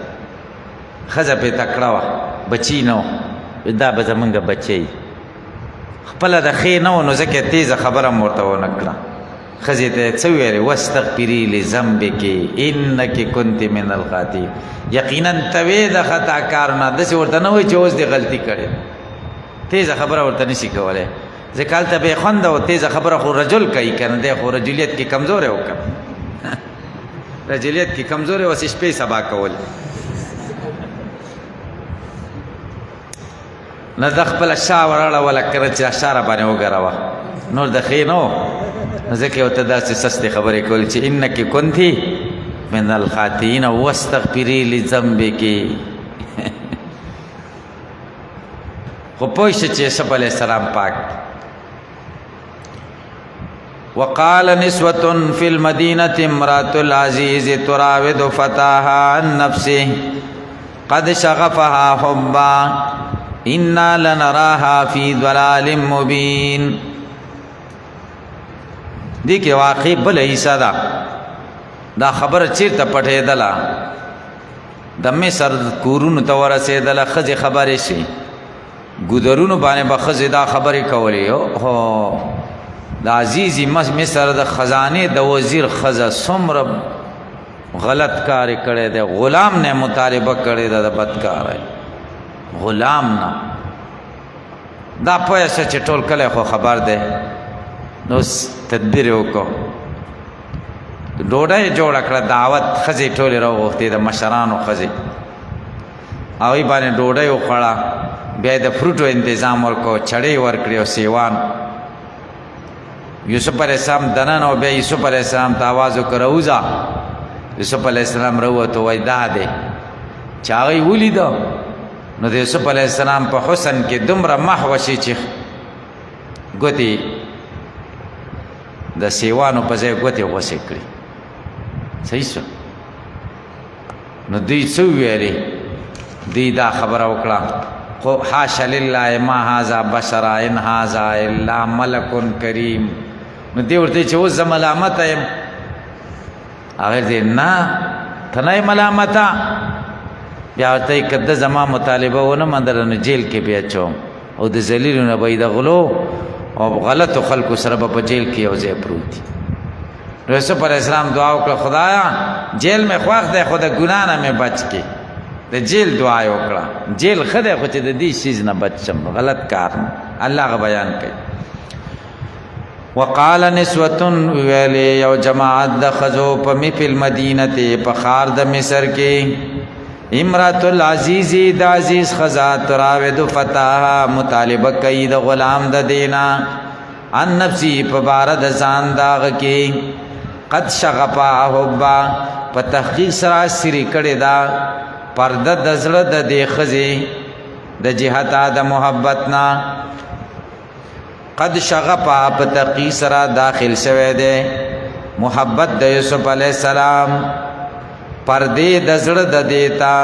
ښځه پې تکړه وه بچي نه و دا به زمونږ بچی خپله د ښې نه و نو ځکه تیزه خبره م ورته ونه کړه ښځې ته یې څه ویلې واستغفري لذنبک انک کنت من الخاطئین یقینا ته وې د خطاکارو نه داسې ورته نه وایي چې اوس دې غلطي کړې تیزه خبره ورته نشي کولی ځکه هلته بې خونده و تیزه خبره خو رجل کوي که نه دی خو رجولیت کې کمزوری و که رجولیت کې کمزوری و شپې سبا کول نه د خپله شا وراړوله که نه چې شا را باندې وګروه نور د ښې نه و ځکه یې ورته داسې سستې خبرې کولې چې انکې کنتي من الخاطئین واستغفري لذنبک خو پوه شه چې یوسف علیہ السلام پاک. وقال نسوة في المدينة امرأة العزيز تراود فتاها عن نفسه قد شغفها حبا إنا لنراها في ضلال مبين. دی کې واقعي بل حصہ ده. دا خبره چیرته پټېدله؟ د مصر کورونو ته ورسېدله. ښځې خبرې شي ګودرونو باندې به ښځې دا خبرې کولې. هو د عزیزي مصر د خزانې د وزیر ښځه څومره غلط کار کړی دی. غلام نه مطالبه کړې ده د بدکار غلام نه. دا پوه شه چې ټول کلی خو خبر دی. نو تدبیر وکړو. ډوډۍ جوړه کړه. دعوت ښځې ټولې راوغوښتې د مشرانو ښځې. هغوی باندې ډوډۍ وخوړه. بیا یې د فروټو انتظام ورکړو. چړې ورکړې او سیوان. یوسف علیہ السلام دننه او بیا یوسف علیہ السلام ته آواز وکړه راوځه. یوسف علیہ السلام راووتو. وایي دا دی چې هغوی ولیده نو د یوسف علیہ السلام په حسن کې دومره محو شي چې ګوتې د سیوانو په ځای ګوتې غوسې کړي. صحیح شو. نو دوی څه وویلې؟ دوی دا خبره وکړه خو حاشا لله ما هذا بشرا ان هذا الا ملک کریم. نو دی ورته چې اوس زه ملامته یم. هغه دی نه ته نه یې ملامته. بیا ورته یې که ده زما مطالبه ونه منله نو جیل کې بیا اچوم او د ذلیلو نه به یې د غلو او غلطو خلکو سره به په جیل کې یو ځای پروت دي. نو یوسف علیہ السلام دعا وکړه خدایا جیل مې خوښ دی خو د ګناه نه مې بچ کې. د جیل دعا یې وکړه. جیل ښه دی خو چې د دې شیز نه بچ شم غلط کار نه. الله هغه بیان کوي. وقال نسوة ویلې یو جماعت د ښځو په المدینة په ښار د مصر کې امرأة العزیز د عزیز ښځه تراود فتاها مطالبه کوي د غلام د دینا عن نفسی په باره د ځان د هغه کې قد شغفا حبا په تحقیق سره سری کړې ده پرده د زړه د دې ښځې د جهته د محبت نه. قد شغفا په تحقیق سره داخل شوی دی محبت د یوسف علیہ السلام پردې د زړه د دې ته.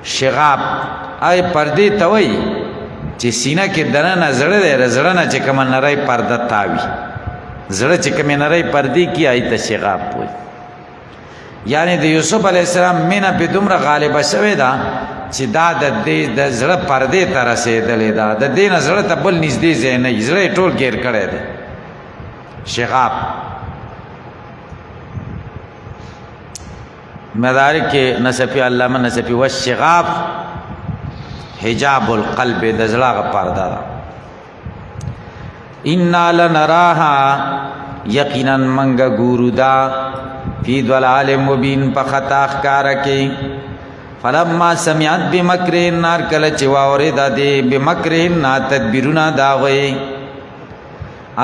شغاب آی پردې ته وایي چې سینه کې دننه زړه دی. د زړه نه چې کومه نری پرده تاوي زړه چې کومې نری پردې کي هغې ته شغاب وایي. یعنی د یوسف علیہ السلام مینه پې دومره غالبه شوې ده چې دا د دې د زړه پردې ته رسېدلې ده. د دې نه زړه ته بل نږدې ځای نه وي. زړه یې ټول ګیر کړی دی. شغاب مدارک کې نصفي علامه نصفي والشغاب حجاب القلب د زړه هغه پرده ده. انا لنراها یقینا منګه ګورو دا فی ضلال مبین په خطا ښکاره کې. فلما سمعت بمکرهن نار کله چې واورېده دې بمکرهن تدبیرونه د هغوی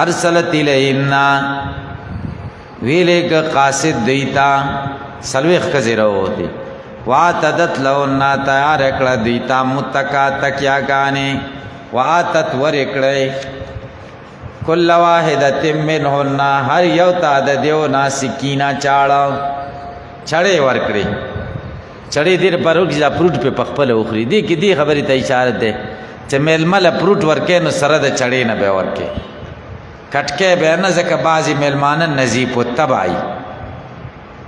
ارسلت الیهن ویلېږه قاصد دوی ته څلوېښت ښځې راووتې واعتدت لهن تیار کړه دوی ته متکا تکیاګانې واتت ورې کړی کل واحدت منهن هر یو ته د دیو نه سکینه چاړه چړې ورکړې. چړې دې لپاره وکړي چې دا فروټ پې پخپله وخوري. دې کې دې خبرې ته اشاره دی چې میلمه له فروټ ورکوې نو سره د چړې نه به یې ورکوې. کټکی به یې نه ځکه بعضې میلمانه نظیف الطبع وي.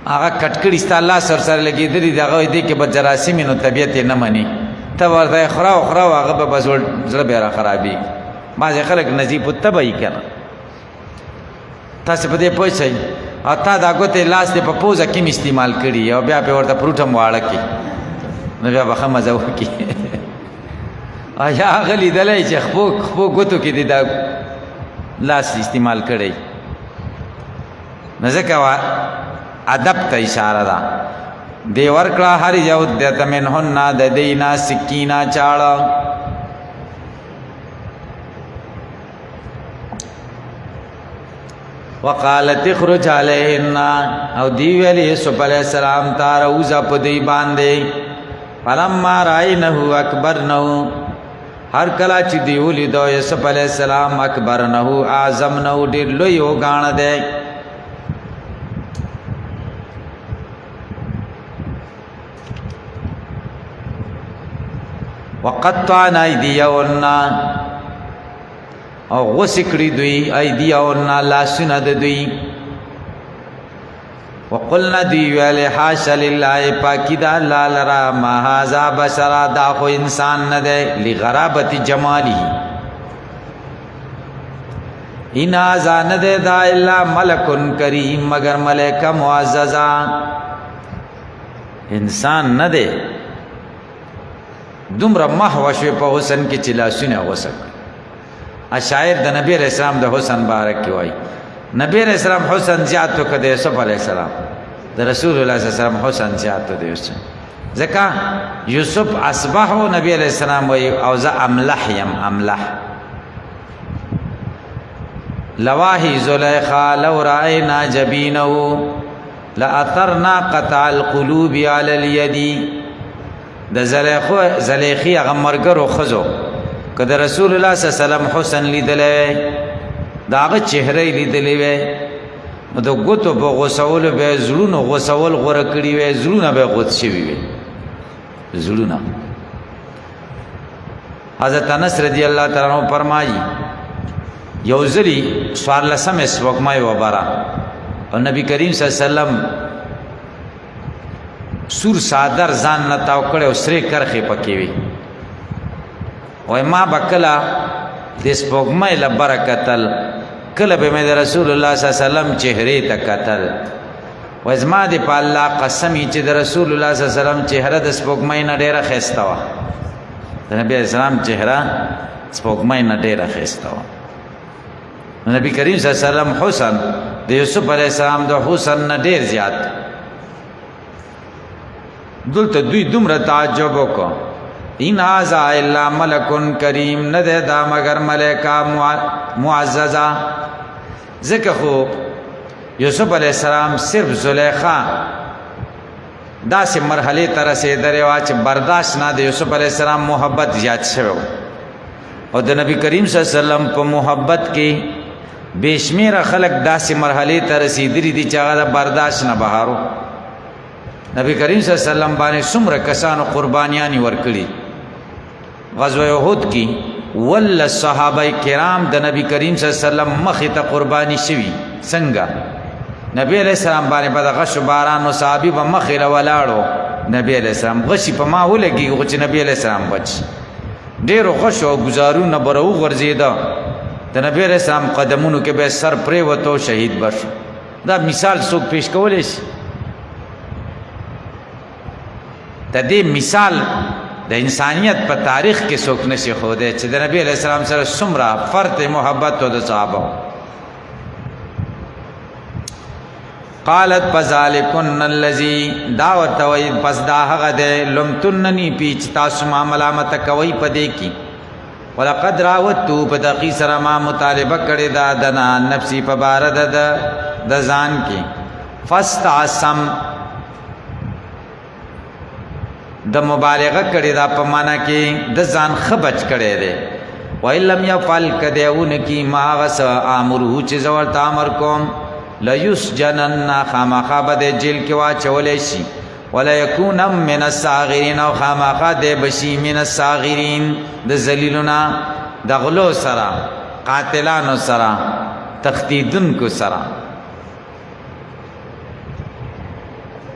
هغه کټکړي ستا لاس ورسره لګېدلي دي هغه دې کې به جراثیم وي نو طبیعت یې نه مني. ته ورته یې خوراو خوراو هغه به بس زړه بیا را خرابېږي. بعضې خلک نظیف الطبع وي که نه. تاسې په دې پوه شئ. او تا دا ګوتې لاس دې په پوزه کې استعمال کړي او بیا پې ورته فروټ هم واړه کړي نو بیا به ښه مزه وکړي. یا هغه لیدلی چې خپو ګوتو کې دې دا لاس استعمال کړی نو ځکه ادب ته اشاره ده. دې ورکړه هر یو دته منهن د دې نه سکینه چاړه. وقالت اخرج علیهن او دی ویلی یوسف علیہ السلام تار اوزا پا دی باندے فلما رائنہو اکبرنہو ہر کلا چی دیولی دو یوسف علیہ السلام اکبرنہو اعظمنہو دیر لوی ہو گانا دے وقطعنا ایدیہن او غسکڑی دوی ایدیہن لاسونا دوی وقلنا دوی ویلی حاشا للہ پاکی دا اللہ لرا ما هازا بشرا دا خو انسان ندے لغرابت جمالی ان هازا ندے دا اللہ ملکن کریم مگر ملکہ معززا انسان ندے دومره محو شوی په حسن کې چې لاسونه وسک اشاعر د نبی علیہ السلام د حسن بارک کی وای نبی علیہ السلام حسن زیات تو کده یوسف علیہ السلام د رسول الله صلی الله علیه وسلم حسن زیات تو دی ځکه یوسف اصبح نبی علیہ السلام وای او ز املح یم املح لواهی زلیخا لو راینا جبینه لاثرنا قطع القلوب علی الید د زلیخی هغه مرګرو خزو که د رسول الله صلی الله علیه وسلم حسن لیدلې دا هغه چهره لیدلې وې نو د ګوتو په غوسولو به زړونو غوسول غوره کړي وې زړونه به غوت شوي وې زړونه حضرت انس رضی الله تعالی عنہ فرمایي یو ځلی 14 سپوږمۍ وبره او نبی کریم صلی الله علیه وسلم سور صادر ځان نه تاو کړي او سری کرخه پکې وي وای ما بکلا د سپوږمۍ له برکتل کله به مې د رسول الله صلی الله علیه وسلم چهره ته کتل وای زما د په الله قسمی چې د رسول الله صلی الله علیه وسلم چهره د سپوږمۍ نه ډیره خسته و د نبی اسلام چهره سپوږمۍ نه ډیره خسته و نبی کریم صلی الله علیه وسلم حسن د یوسف علیه السلام د حسن نه ډیر زیات دلته دوی دومره تعجب وکړه ان هذا الا ملک کریم نه ده دا مگر ملکه معززه ځکه خو یوسف علیہ السلام صرف زلیخا داسې مرحله ته رسېدلی وه چې برداشت نه د یوسف علیہ السلام محبت زیات شوی او د نبی کریم صلی الله علیه وسلم په محبت کې بېشمېره خلک داسې مرحلې ته رسېدلي دي چې هغه د برداشت نه بهارو نبی کریم صلی الله علیه وسلم باندې څومره کسانو قربانیانی ورکړي غزوه احد کې ول صحابه کرام د نبی کریم صلی الله علیه وسلم مخې ته قربانی شوي څنګه نبی علیہ السلام باندې په دغه غشو باران او صحابي به مخې له ولاړو نبی علیہ السلام غشي په ما ولګي چې نبی علیہ السلام بچ ډېرو غشو او ګزارونه به راوغورځېده د نبی علیہ السلام قدمونو کې به سر پرېوته شهید بشو دا مثال څوک پیش کولی شي د دې مثال د انسانیت په تاریخ کې څوک نشي ښودی چې د نبی علیہ السلام سره څومره فرط محبت او د صحابه قالت فذلکن الذی دا ورته وایي پس دا هغه دی لمتنني پیچ تاسو ما ملامت کوئ په دې کې ولقد راودتو په دقیق سره ما مطالبه کړې ده دنا نفسي په باره د ځان کې فاستعصم د مبالغه کړي دا په معنا کې د ځان خبچ کړي دي وَإِلَّمْ يَفْعَلْ كَدَيَوْنَ كِي مَا غَسَ آمُرُهُ چې زور تامر کوم لَيُسْجَنَنَّ خامخا به د جیل کې واچولی شي وَلَيَكُونَ مِنَ الصَّاغِرِينَ او خامخا دی بشي من الصاغرین د ذلیلونه د غلو سره قاتلانو سره تخدیدونکو سره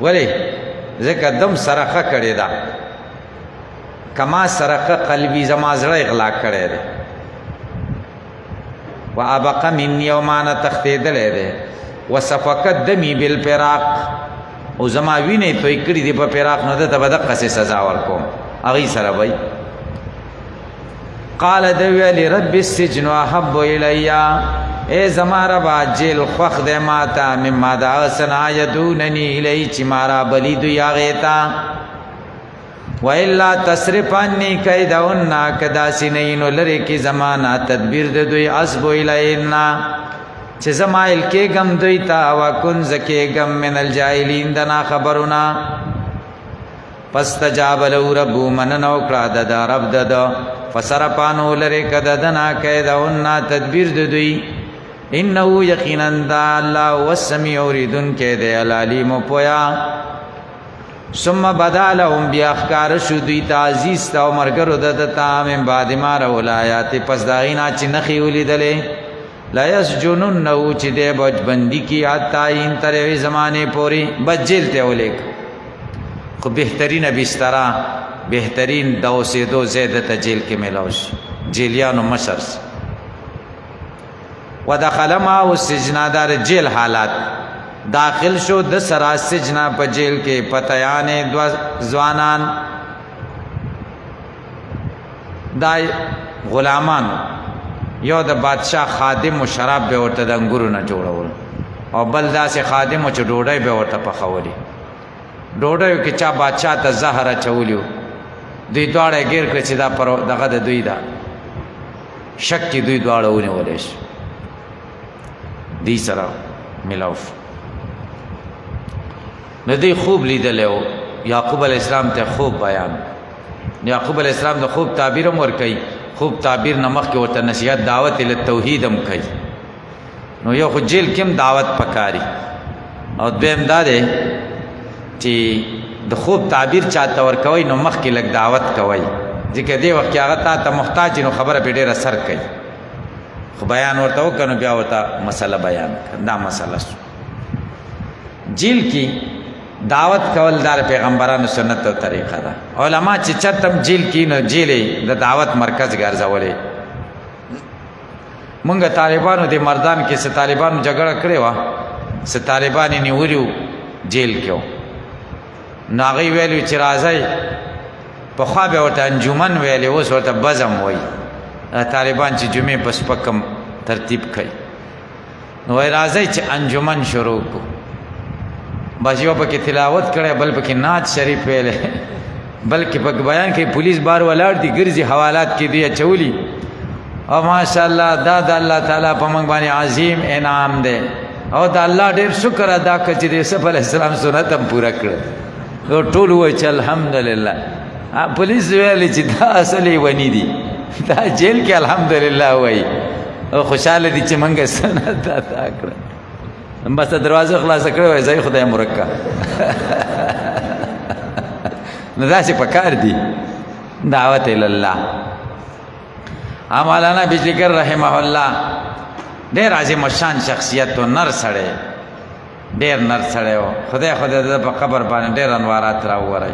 ولی ځکه دم سرقه کړې ده کما سرقه قلبي زما زړه اغلا کړی دی و ابق مني او مانه تښتېدلی دی و سفکت دمي بالفراق او زما وینې توی کړي دي په فراق نو دته به دقسې سزا ورکوم هغوی سره وی قال د ویلې رب السجن احب الی اے زما ربا جیل خوښ دی ماته مما د هغه څه نه یدونني الی چې ما رابلي دوی هغې ته وإلا تصرف عني کیدهن که داسې نه وي نو لرې کړي زما نه تدبیر د دوی اصبو الیهن چې زمایل کېږم دوی ته وکن زکېږم من الجاهلین د ناخبرونه فاستجاب له ربه مننه وکړه د رب د فصرفانو لرې که د ده نه کیدهن تدبیر د دوی انه یقینا دا الله هو السمیع اورېدونکی دی العلیم پویا ثم بدا لهم بیا ښکاره شو دوی ته عزیز ته او ملګرو د ته من بعد ما رأوا الآیات پس د هغې نه چې نښې ولیدلې لیسجننه چې دی به بندي کي حتی این تر یوې زمانې پورې بس جیل ته ولیږه خو بهترینه بستره بهترین د اوسېدو ځای دته جیل کې میلاو شي جیلیانو مشر ودخل معه السجن دا د جیل حالات داخل شو د سره سجن په جیل کې پتیانې دو ځوانان دا غلامان یو د بادشاه خادم و شراب به ورته د انګورو نه جوړول او بل داسې خادم و چې ډوډۍ به ورته پخولي ډوډۍ کې چا بادشاه ته زهر اچولی دوی دواړه ګیر کړه چې دا پر دغه د دوی ده شک کې دوی دواړه ونیولی شي دوی سره میلاو شو نو دوی خوب لیدلی و یعقوب علیه السلام ته خوب بیان یعقوب علیه السلام د خوب تعبیر هم ورکوي خوب تعبیر نه مخکې ورته نصیحت دعوت للتوحید هم کوي نو یو خو جیل کې هم دعوت پکاري او دویم دا دی چې د خوب تعبیر چاته ورکوي نو مخکې لږ دعوت کوي ځکه دې وخت کې هغه تا ته محتاج نو خبره پې ډېر اثر کوي خو بیان ورته وکړه نو بیا ورته مسله بیان کړه دا مسله شو جیل کې دعوت کول دا پیغمبرانو سنت او طریقه ده علما چې چرته هم جیل کې نو جیل د دعوت مرکز ګرځولې مونږ طالبانو د مردان کې څه طالبانو جګړه کړې وه څه طالبان یې نیولي وو جیل کې نو هغوی ویلي چې راځئ پخوا به ورته انجمن ویلې اوس ورته بزم وایي طالبان چې جمعې په سپکم ترتیب کوي نو وایي راځئ چې انجمن شروع کړو بس یو پکې تلاوت کړی بل پکې نعت شریف ویلی بلکې پکې بیان کوي پولیس بار ولاړ دي ګرځي حوالات کې دوی اچولي او ماشاءالله دا د الله تعالی په موږ باندې عظیم انعام دی او د الله ډېر شکر ادا کړه چې د یوسف علیه السلام سنت هم پوره کړه نو ټول ووایي چې الحمدلله پولیس ویلي چې دا اصل یې ونی دي دا جیل کې الحمدلله وایي او خوشحاله دي چې موږ سنت ادا کړه بس دروازه خلاصه کړې وای ځای خدای مرکه نو داسې پکار دي دعوت الله مولانا بجلیګر رحمه الله ډېر عظیم الشان شخصیت و نر سړی ډېر نر سړی و خدای د په قبر باندې ډېر انوارات راووری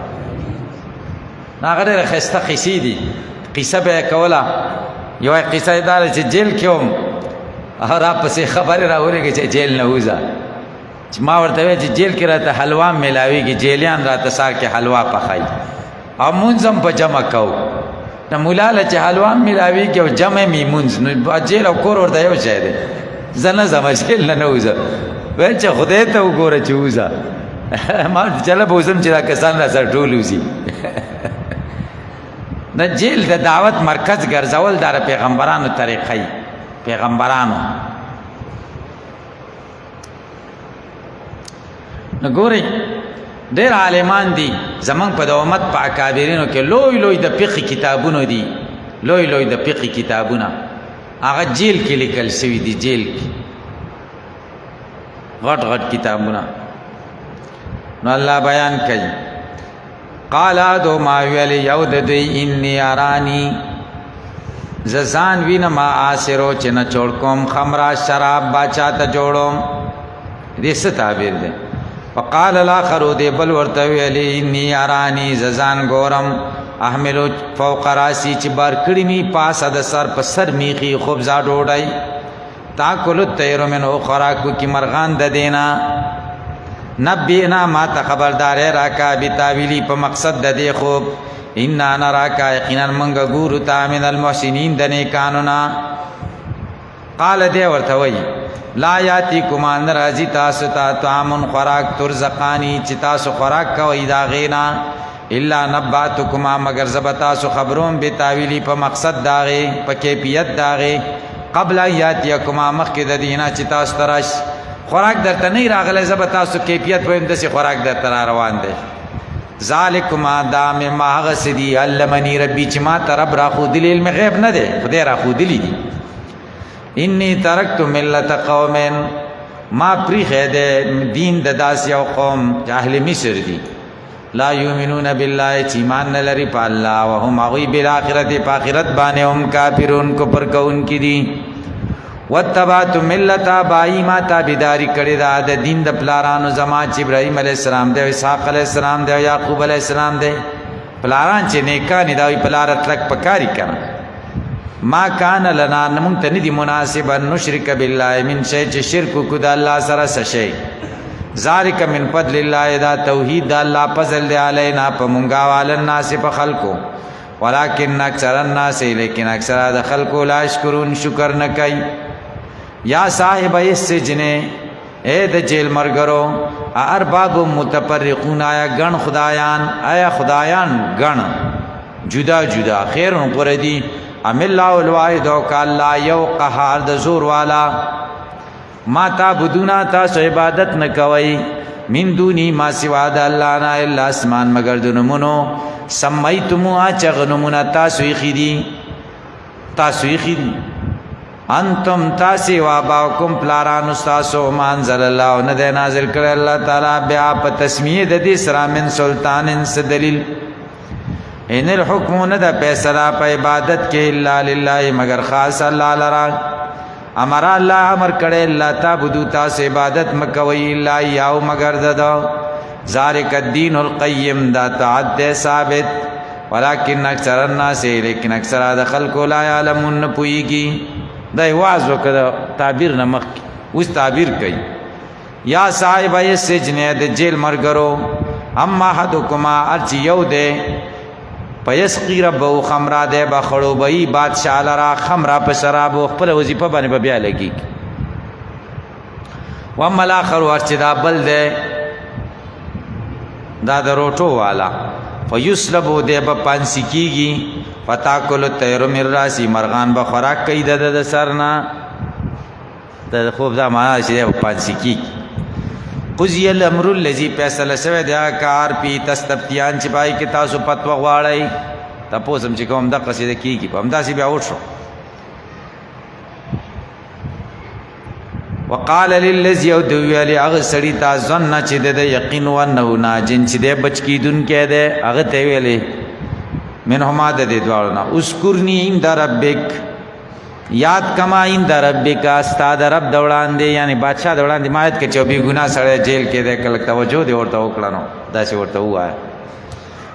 هغه ډېره ښایسته قیسې دي قیسه به یې کوله یوه قیسه یې دا ده چې جیل کې وم را پسې خبرې راولېږي چې جیل نه وځه چې ما ورته ویل چې جیل کې راته حلوا میلاوېږي جیلیان راته سار کې حلوا پخوي او مونځ هم په جمع کوو نه مولا له چې حلوا هم میلاوېږي او جمع مې مونځ نو جیل او کور ورته یو شی دی زه نه ځم جیل نه وځه ویل چې خدای ته وګوره چې وځه ما چله به وځم چې دا کسان را سره ټول وځي د جیل د دعوت مرکز ګرځول دا د پیغمبرانو طریقه پیغمبرانو نو ګورئ ډېر عالمان دي زمونږ په د امت په اکابرینو کې لوی لوی د فقه کتابونه دي لوی لوی د فقه کتابونه هغه جیل کې لیکل شوي دي جیل کې غټ غټ کتابونه نو الله بیان کوي قال ادو ما ویل یو د دوی انی ارانی ززان وینم آسرو چې نه جوړ کوم خمرا شراب باچا ته جوړوم دې څه تعبیر دی وقال الاخر دې بل ورته ویلی انی ارانی ززان ګورم احملو فوق راسی چې بار کړی می پاسه د سر په سر میخي خبزا ډوډۍ تاکل الطیر منه خوراکو کی مرغان د دینا نبینا ما ته خبردار راکا بتاویلی په مقصد د دې خوب ان نراکا یقینا منګه ګورو تا من المحسنین د نیکانونا قال دې ورته وی لا یاتی کومان راضی تاسو ته طعام خوراک ترزقانی چې تاسو خوراک کوي دا غینا الا نباتکما مگر زبتا سو خبروم به تاویلی په مقصد داغه په کیفیت داغه قبل یاتیکما مخکې د دینه چې تاسو ته راشي خوراک درته نه راغلی زه به تاسو کیفیت ویم داسې خوراک درته را روان دی ذالکما دا مما هغه څه دي علمني ربي چې ما ته رب راښودلي علم غیب نه دی خدای راښودلي دي انی ترکت ملت قوم ما پریښی دی دین د داسې یو قوم چې اهل مصر دي لا یؤمنون بالله چې ایمان نه لري په الله وهم هغوی بالآخرت په آخرت باندې هم کافرون کفر کوونکي دي واتبعت ملت آبائی ما تابعداري کړې ده د دین د پلارانو زما چې ابراهیم علیه السلام دی اسحاق علیه السلام دی یعقوب علیه السلام دی پلاران چې نیکان دي دا وایي پلاره تلک پکاري کنه ما کان لنا نمونږ ته نه دي مناسبه نشرک بالله من شی چې شرک وکړو د الله سره څه شی ذالک من فضل الله دا توحید د الله فضل دی علینا په مونږه وال الناس په خلقو ولکن اکثر الناس لیکن اکثر د خلقو لا شکرون شکر نه کوي یا صاحب السجن اے د جیل مرګرو ارباب متفرقون آیا گن خدایان آیا خدایان گن جدا جدا خیر پر دی ام الله الواحد او کالله یو قهار د زور والا ما تعبدون تاسو عبادت نه کوي من دونی ما سوا د الله نه الا اسمان مگر د نمونو سمیتمو چغنمون تاسو خیدی انتم تاسی واباکم پلاران استاسو مانزل اللہ ند نازل کر اللہ تعالی بیا پا تسمیه د دی سرا من سلطان انس دلیل ان الحکم ند پیسرا پا عبادت کے اللہ للہ مگر خاص اللہ لرا امر اللہ امر کڑے اللہ تابدو تاس عبادت مکوی اللہ یاو مگر ددو ذالک الدین القیم دا تعد ثابت ولیکن اکثر الناس لیکن اکثر دا خلقو لا یعلمون نپوئیگی دا واز وکړه تعبیر نمخ اوس تعبیر کوي یا صاحب السجن د جیل مرګرو اما حدکما ارچ یو ده پيسقي ربو خمرا ده بخړو بئی بادشاہ لرا خمرا په شراب خپل وظیفه باندې بیا لګي و اما الاخر ورچ دا بل ده دا د روټو والا فیسلبو ده په پانسی کیږي فتاکل الطیر من راسی مرغان به خوراک کوي د سرنا د خوب دا معنا چې پانسی کی قضی الامر الذی فیصله شوی دا کار پی تستفتیان چې پای کې تاسو فتوا غواړئ تاسو هم چې کوم د قصیده کیږي په همداسې بیا وښو وقال للذي يدعي اغه سړی تا ظن چې د یقین و انه ناجن چې د بچ کیدون کې ده هغه ته ویلې منهما د دې دوارنا اسکرنی عند ربک یاد کما عند ربک استاد رب دوړان دی یعنی بادشاہ دوړان دی مایت کې 24 ګنا سره جیل کې ده کله توجه دی ورته وکړنو دا چې ورته وای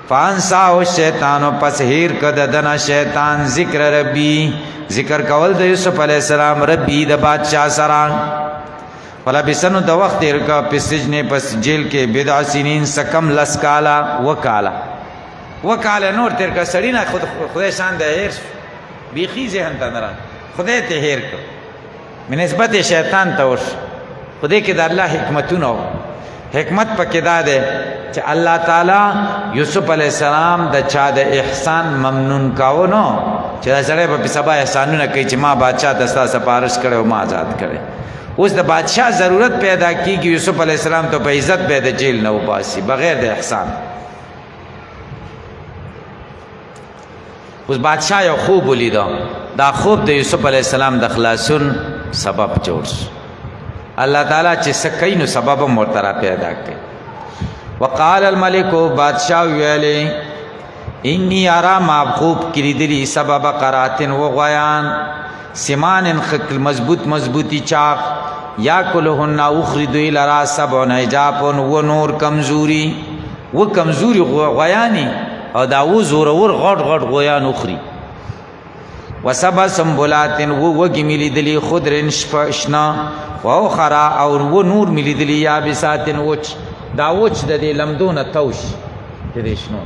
فانسا او شیطانو پس هیر کده دنا شیطان ذکر ربی ذکر کول د یوسف علی السلام ربی د بادشاہ سره ولا بسنو د وخت تیر کا پسجنه پس جیل کې بضع سنین سکم لسکالا وکاله نور تیر کا سړی نه خدای شان د هیر بیخی ذهن ته نه خدای ته هیر کړ منسبت شیطان ته ور خدای کې د الله حکمتونه حکمت پکې دا ده چې الله تعالی یوسف علی السلام د چا د احسان ممنون کاو نو چې سره په سبا احسانونه کوي چې ما بادشاہ دستا سپارش کړو ما آزاد کړي اوس د بادشاہ ضرورت پیدا کیږي یوسف علی السلام ته په عزت به د جیل نه وباسي بغیر د احسان اوس بادشاہ یو خوب ولیدو دا خوب د یوسف علی السلام د خلاصون سبب جوړ الله تعالی چې سکینو سبب مرترا پیدا کړي وقال الملك بادشاہ ویلي انی ارا ما خوب کړي دي سبب قراتن و غیان سمان خکل مضبوطی چاق یا کلهن اخرد الى سبع نجاب و نور کمزوری غیانی او دا و زور ور غټ غیان اخری وسبع سنبلات و گملی دلی خضر شنا و اخرى او و نور ملی دلی یابسات وچ دا وچ د لمدون توش د شنو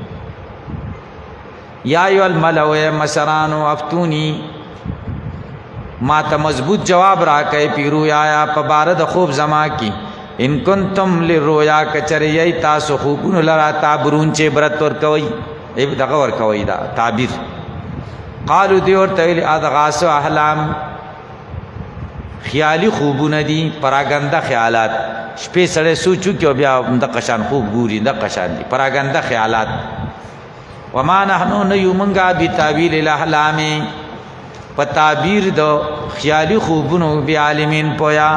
یا ایو الملو مشرانو افتونی ما ته مضبوط جواب را کوي پیرو یا په بار د خوب زما کی ان کنتم للرؤیا کچری تاسو خوبون لرا تعبرون چې برت ور کوي دغه ور کوي دا تعبیر قالو دی ورته ویل اذغاس احلام خیالي خوبونه دي پراګنده خیالات شپې سره سوچو کې بیا د قشان خوب ګوري د قشان دي پراګنده خیالات وما نحنو نیومنگا بتاویل الاحلام په تعبیر د خیالي خوبونو بعالمین پویا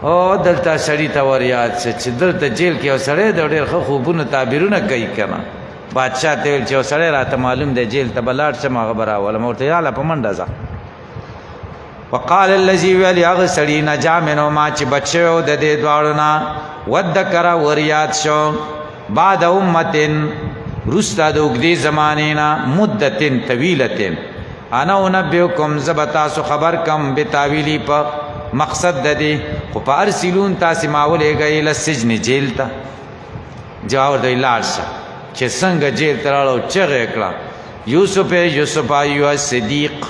او دلته سړی ته وریاد چې دلته جیل کې وسړی د ډېر خوبونو تعبیرونه کوي کنه بادشاہ ته ویل چې وسړی راته معلوم دی جیل ته بلاړ شم هغه براوله مورته یاله په منډه ځه وقال الذي ویل هغه سړی نجا منو ما چې بچو د دې دواړو نه وذکر وریاد شو بعد امتن رستا د اوږدې زمانې نه مدتن طویلتن انا انبئکم زبتاسو خبر کم بتاویلی په مقصد د دې خو په ارسلون تاسې ما ولېږئ الی السجن جیل ته جواب ورته لاړ شه چې څنګه جیل ته راړو چغې کړه یوسف ایها صدیق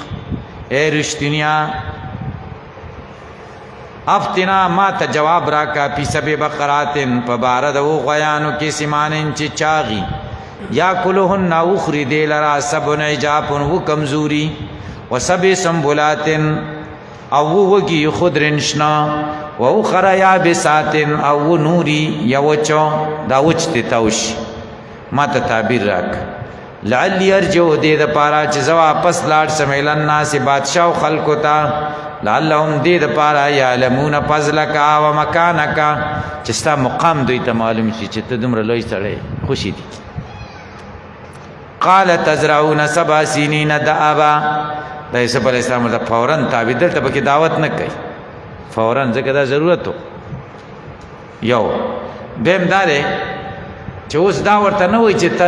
اے رښتینیا افتنا ما ته جواب راکا پی سبب بقراتن په باره د غویانو کې سیمانن چې چاغي یا کلهن اخری دی لرا سبن عجاپن و کمزوری و سب سنبلاتن او وگی خودرنشنا و اخر یا بساتن او نوری یا وچو دا وچتی توش ما ته تعبیر راک لعلی ارجو دې د پارا چې زوا پس لاړ سمیلن ناس بادشاہ او خلقو ته لعلهم دې د پارا یعلمون فضلک او مکانک چې ستا مقام دوی ته معلوم شي چې ته دومره لوی سړی خوشی دي قال تزرعون 7 سنین دابا د یوسف علیہ السلام ته فورا تابع دلته به دعوت نه کوي فورا ځکه دا ضرورت یو دیم داره چې اوس دا ورته نه وای چې ته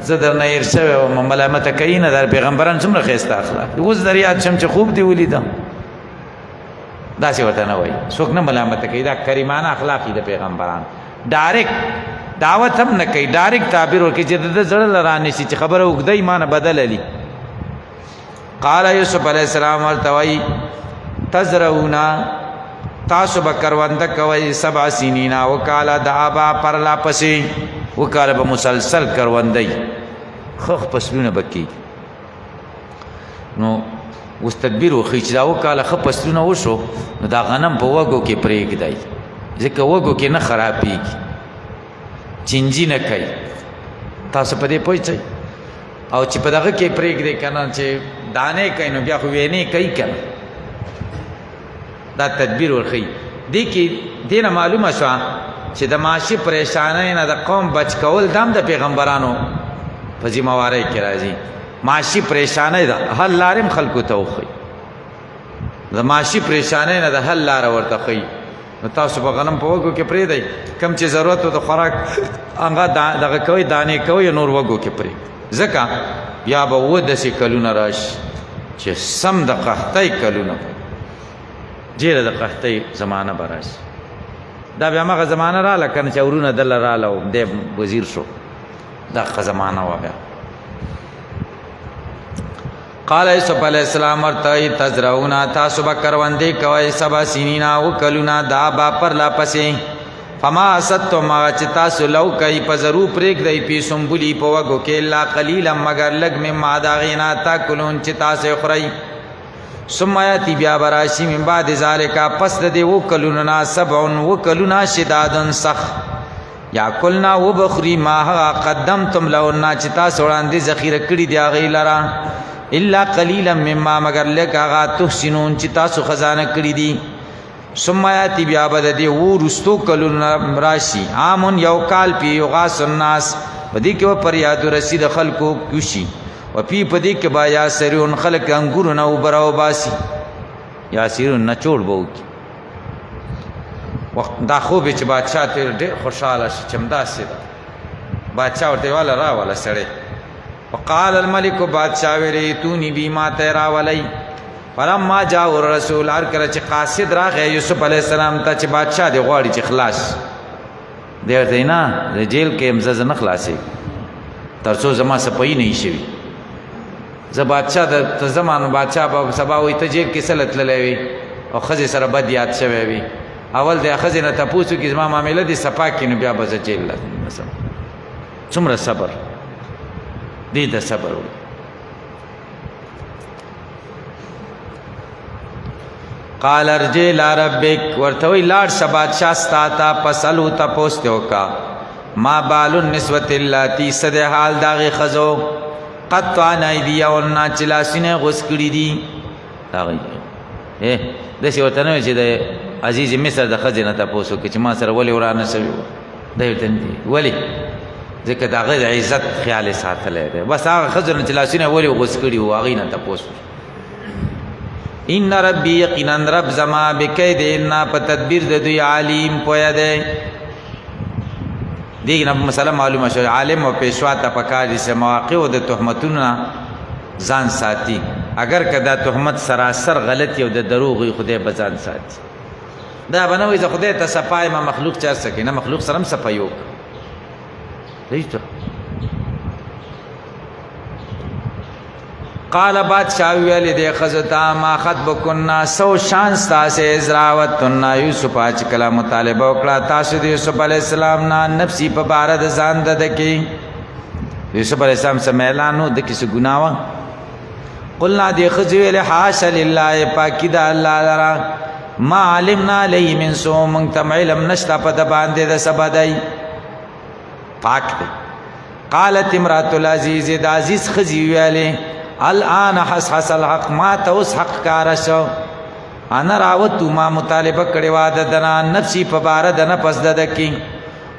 زه درنه هېر شوی وم ملامته کوي نه در پیغمبران څومره ښایسته اخلاق اوس در یاد شم چې خوب دې ولیدم داسې ورته نه وای څوک نه ملامته کوي دا کریمانه اخلاق د پیغمبران ډایرکټ دعوت هم نه کوي ډایرکټ تعبیر ورکوي چې د زړه له رانیسي چې خبره اوږده ایمانه بدله قال یوسف علیہ السلام ورته وایي تزرعون تاسو به کرونده کوئ 7 سنین وکاله دابا پرلا پسې وکاله به مسلسل کروندی خخ فصلونه به کېږي نو اوس تدبیر وښیي چې دا وکاله ښه فصلونه وشو نو دا غنم په وږو کې پرېږدئ ځکه وږو کې نه خرابېږي چینجي نه کوي تاسو په دې پوه شئ او چې په دغه کې پرېږدئ که نه چې دانې کوي نو بیا خو وینې کوي که نه دا تدبیر ورخی دی کې دینه معلومه شوه چې د معاشي پریشانۍ نه د قوم بچ کول دام د پیغمبرانو په ذمهوارۍ کې راځي معاشي پریشانۍ د حل لارې خلکو ته وښیي د معاشي پریشانۍ نه د حل لاره ورته ښیي نو تاسو په غنم په وږو کې پرېږدئ کوم چې ضرورت و د خوراک هغه دغه کوئ دانې کوئ نور وږو کې پرېږدئ ځکه بیا به 10 کلونه راشي چې سم د قحطۍ کلونه جیره د قحطۍ زمانه به راشي دا بیا همغه زمانه راله که نه چې ورونه دله راله او دی وزیر شو دا ښه زمانه وه بیا قال یوسف علیہ السلام ورته تزرعون تاسو به کروندې کوئ 7 سنین او کلونه دابا پرلا پسې فما حسدتم هغه چې تاسو لو کوئ په ضرور پرېږدئ پې سنبلي په وږو کې الا قلیلا مګر لږ مما د هغې نه تاکلون چې تاسو یې خورئ ثم یاتی بیا براشی من بعد ذالک پس د دې 7 کلونو نه 7 کلونه شداد سخت یا کلنا وبخری ما قدمتم لهن چې تاسو وړاندې ذخیره کړي دی هغې لره الا قلیلا مما مگر لږ هغه تحسنون چې تاسو خزانه کړي دي ثم یاتی بیا به د دې وروستو کلونو راشي عام یو کال پې یغاث الناس په دې کې به پر یاد رسي د خلکو کوشي وپی پدې کې با یا سرون خلق انګورو نه وبراو باسي یا سرون نه چوړ بو وخت دا خو به چې بادشاہ ته ډېر خوشاله شي چمدا سي بادشاہ ورته والا را والا سړی وقال الملك بادشاہ ویری تونی بیما تیرا ولی فلما جاء الرسول هر کله چې قاصد راغی یوسف علیہ السلام ته چې بادشاہ دی غواړي چې خلاص دی ورته نه د جیل کې امزه نه خلاصي ترڅو زما سپي نه شي زه بادشاہ د زمانو بادشاہ په سبا وي ته جیل کې سلط لوي او خزه سره بد یاد شوی وي اول د خزه نه تاسو کې زما معاملې دي صفا کې نو بیا به جیل لازم څومره صبر دې د صبر قال ارجع الى ربک ورته وی لاړ شه بادشاہ ستا ته پسلو تپوس ته وکا ما بال النسوة اللاتی صد حال داغی خزو قطعن ایدیهن چې لاسونه غوس کړي دي داغی داسې ورته نه وایي چې د عزیز مصر د ښځې نه تپوس وکړي چې ما سره ولې ورانه شوي وه دا ورته نه دي ولې ځکه د هغه د عزت خیال یې ساتلی دی بس هغه ښځو نه چې لاسونه ولې غوس کړي وو هغې نه تپوس ان ربی یقینا رب زما بکیدهن په تدبیر د دوی علیم پوهه دی دیگه مسئله معلومه شو عالم و پیشوا تا پکار جیسے مواقع و د تهمتونو ځان ساتي اگر که دا تهمت سراسر غلطی او د دروغی خدای به ځان ساتي دا به نه وایي زه خدای ته صفای ما مخلوق چار سکي نه مخلوق سره هم صفایي وکړه قال بادشاہ ویلی دے خزتا ما خطبکنا سو شان ستاسے ازراوتنا یوسف آج کلا مطالبہ اکڑا تاسو دے یوسف علیہ السلام نا نفسی پا بارد زاند دکی یوسف علیہ السلام سے میلانو دکی سے گناوا قلنا دے خزویلی حاش للہ پاکی دا اللہ لرا ما علمنا لی من سو منگتم علم نشتا پا دباندے دا سبادائی پاک دے قالت امرات العزیز دا عزیز خزویلی الان حس الحق ما ته اوس حق کار شو انا راوتو ما مطالبه کړي واده دنا نفسي په بار د نفس د کی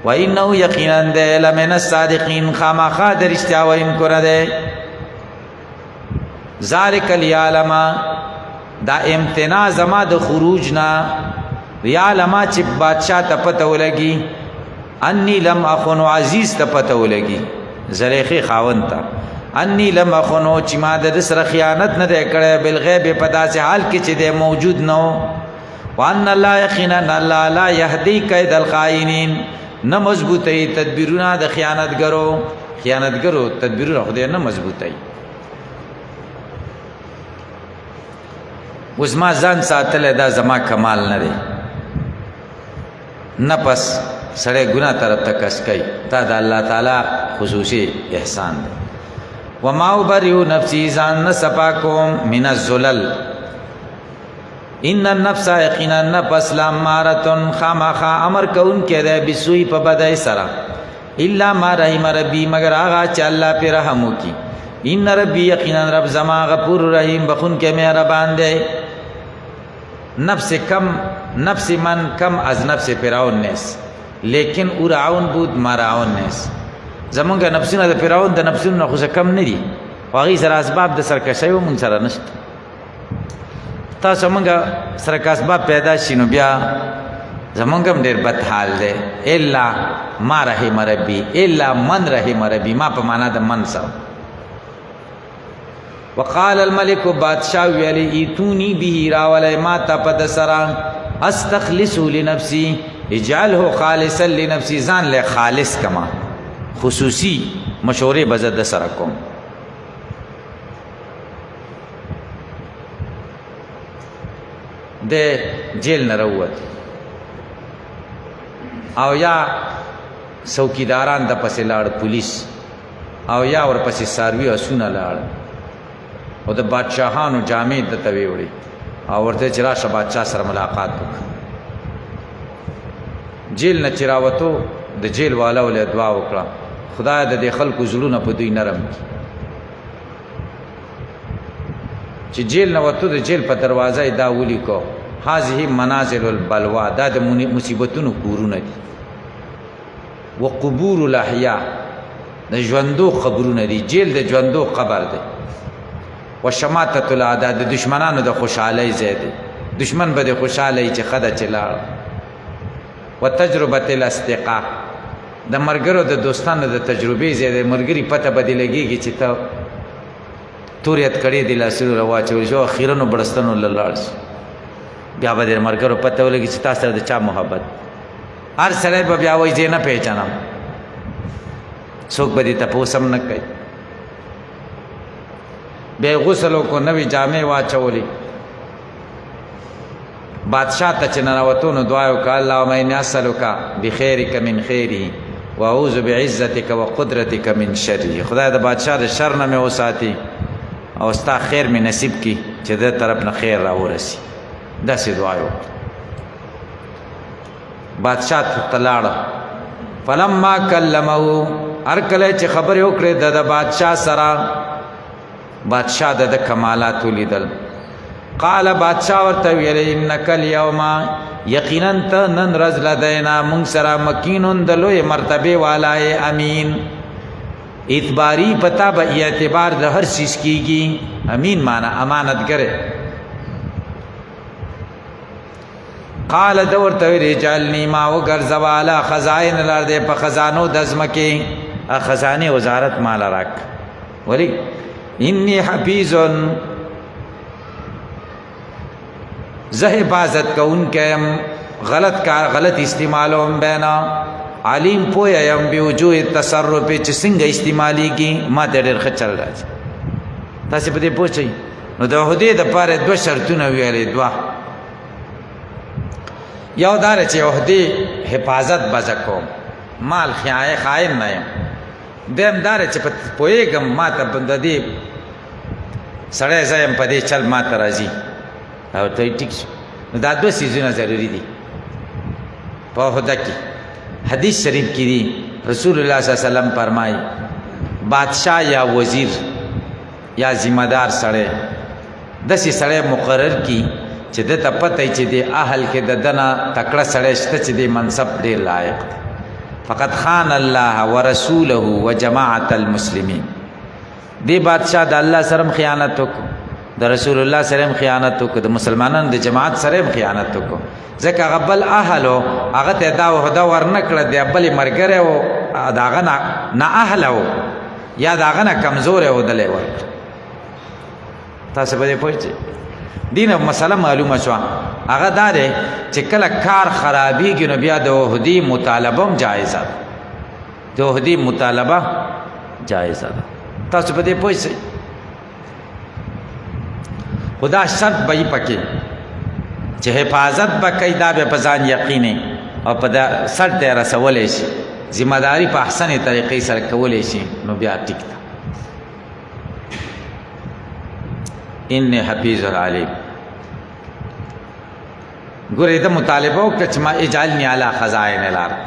و انه یقینا د لمن الصادقین خامخا د رښتیا وین کړه ده ذالک لیعلم دا امتناع زما د خروج نا یعلم چې بادشاہ ته پته ولګي انی لم اخن عزیز ته پته ولګي زلیخی خاون ته انی لم اخنو چې ما د سره خیانت نه دی کړی بالغیب په داسې حال کې چې دی موجود نو وان الله یقینا الله لا یهدی کید الخائنین نه مضبوطی تدبیرونه د خیانتګرو تدبیرونه خدای نه مضبوطی اوس ما ځان ساتل دا زما کمال نه دی نه پس سړی ګناه طرف ته کس کوي تا د الله تعالی خصوصي احسان دی وما ابرئ نفسی ځان نه صفا کوم من الزلل ان النفس یقینا نفس لامارة خامخا امر کون کې ده بسوی په بدای سره الا ما رحم ربی مگر هغه چې الله پر رحم وکي ان ربی یقینا رب زما غفور رحیم بخون کې مهربان دی نفس من کم از نفس فرعون نیس لیکن فرعون بود مرعون نیس زمونږ نفسونه د فرعون د نفسونو نه خو کم نه دي هغې سره اسباب د سرکشۍ و مونږ سره نشته تاسو مونږ سره که اسباب پیدا شي نو بیا زمونږ هم ډېر بد حال دی الا ما رحم ربي الا من رحم ربي ما په معنا د من سره وقال الملك بادشاہ ویلی ایتونی به راولی ما تا پد سرا استخلصو لنفسی اجعله خالصا لنفسی ځان له خالص کما خصوصی مشورے بزد سره کوم د جیل نه راووت او یا څوکیداران د پسې لاړ پولیس او یا ورپسې ساروي اسونه لاړ او د بادشاهانو جامې د توی وړي او ورته چې راشه بادشاه سره ملاقات وکړه جیل نه چې راوتو د جیل والا ولې دعا وکړه خدای د دې خلکو زړونه په دوی نرم کړي چې جیل نه وتو د جیل په دروازه یې دا ولیکو هذه منازل البلوا دا د مصیبتونو کورونه دي وقبور الاحیاء د ژوندو قبرونه دي جیل د ژوندو قبر دی وشماتة الاعداء د دشمنانو د خوشحالۍ ځای دی دشمن به د خوشحالۍ چې ښه ده چې لاړ وتجربة الاستقاء د مرګرو د دوستانو د تجربې ځای دی مرګري پته به دې لګېږي چې ته توریت کړې دي لاسونه راواچول شو اخیرا نو بړستنو له لاړ شي بیا به د مرګرو پته ولګي چې تا سره د چا محبت هر سړی به بیا وایي زه نه پېژنم څوک به دې تپوس هم نه کوي بیا یې غسل وکړو نوې جامې واچولې بادشاہ ته چې ننوتو نو دعا یې وکړه اللهم انی اسألک بخیرک من خیره واعوذ بعزتک وقدرتک من شره خدای د بادشاہ د شر نه مې وساتي او ستا خیر مې نصیب کی چې د طرف نه خیر راورسی داسې دعا وکړه. بادشاہ ته لاړه. فلما کلمه هر کله چې خبرې وکړې د بادشاہ سره، بادشاہ د کمالات ولیدل. قال بادشاہ ورته ویل انک الیوم یقینا ته نن ورځ لدینا مونږ سره مکینون د لوی مرتبه والای امین. اعتباری پتا به اعتبار د هر چیز کیږي. امین معنا امانتګر. قال دورته رجالنی ما وګرځواله خزائن الارض په خزانو د ځمکې خزانه وزارت مال راک. ولی انی حفیظ زه حفاظت کوونکی غلط کار غلط استعمالوم بینا علیم پویا یم بوجوه تصرف چې څنګه استعمالیږي ما ته ډېر ښه چل راځي. تاسې په دې پوه شئ. نو د عهدې دپاره دوه شرطونه ویلې. دوه یو دا دی چې عهدې حفاظت به زه کوم، مال خاین نه یم. دویم دا دی چې پوهېږم ما ته د دې سړی زه یم په دې چل ما ته راځي او ته ټیک شو. نو دا دوه څیزونه ضروري دي په عهده کې. حدیث شریف کې دي رسول الله صلی الله علیه وسلم فرمایي بادشاہ یا وزیر یا ذمہ دار سړی داسې سړی مقرر کی چې د ته پته چې د اهل کې د دنه تکړه سړی شته چې د منصب ډېر لایق دی. فقط خان الله ورسوله وجماعت المسلمین. دی بادشاہ د الله سره خیانت وکړو، د رسول الله سره خیانت وکړو، د مسلمانانو د جماعت سره خیانت وکړو. ځکه هغه بل اهل و هغه ته دا عهده ورنه کړه، د بلې ملګری و د هغه نه اهل و یا د هغه نه کمزوری ودلی ورکړه. تاسو په دې پوه شئ. دینه مسله معلومه شوه. هغه دا دی چې کله کار خرابېږي نو بیا د عهدې مطالبه هم جایزه ده. د عهدې مطالبه جایزه ده. تاسو په دې پوه شئ. خو دا شرط به یې پکې چې حفاظت به کوي، دا به په ځان یقیني او په سر ته رسولی شي، ذمہ داري په احسنې طریقې سره کولی شي، نو بیا ټیک ده. انی حفیظ علیم. ګورې د مطالبه وکړه چې ما اجعلني علی خزائن الارض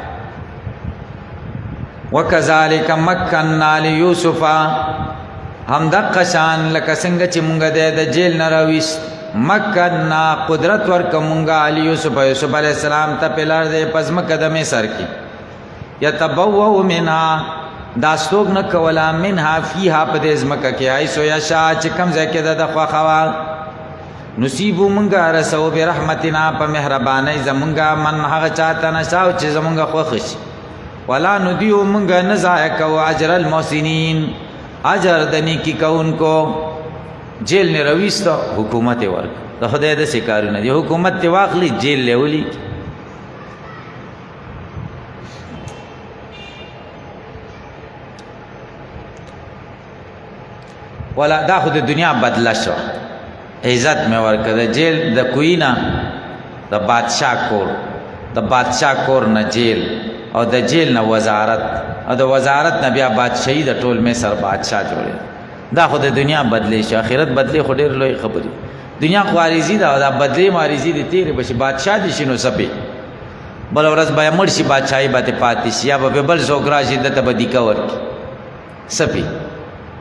وکذلک مکننا لیوسف. همدغه شان لکه څنګه چې مونږ د جیل نه راویست، مکننا قدرت ورکړه مونږه علی یوسف علیه السلام ته په لار د په ځمکه د مصر کې. یتبوأ منها دا څوک نه کوله منها فیها په دې ځمکه کې حیث یشاء چې کوم ځای کې د خوښه وه. نصیبو مونږه رسو برحمتنا په مهربانۍ زمونږه من هغه چاته نشاو چې زمونږه خوښ شي. ولا ندیو مونږه نه ضایع کوو اجر المحسنین، اجر د نیکي کوونکو. جیل نه راویسته حکومت یې ورکړه. د خدای داسې کارونه دي، حکومت یې واخلي جیل یې ولیکي. ولا دا خو د دنیا بدله شو، عزت مې ورکړه. د جیل د کوی نه د بادشاہ کور، د بادشاہ کور نه جیل، او د جیل نه وزارت، او د وزارت نه بیا بادشاہي د ټول مصر بادشاہ جوړې. دا خو د دنیا بدلې شو، آخرت بدلې خو ډېر لوی خبرې. دنیا خو عارضي ده، دا بدلې عارضي دي، تېرې به شي. بادشاہ دي شي نو سپې بل ورځ به یې مړ شي، بادشاهي به ترې پاتې شي، یا به بل څوک راشي دته به دیکه ورکړي سپې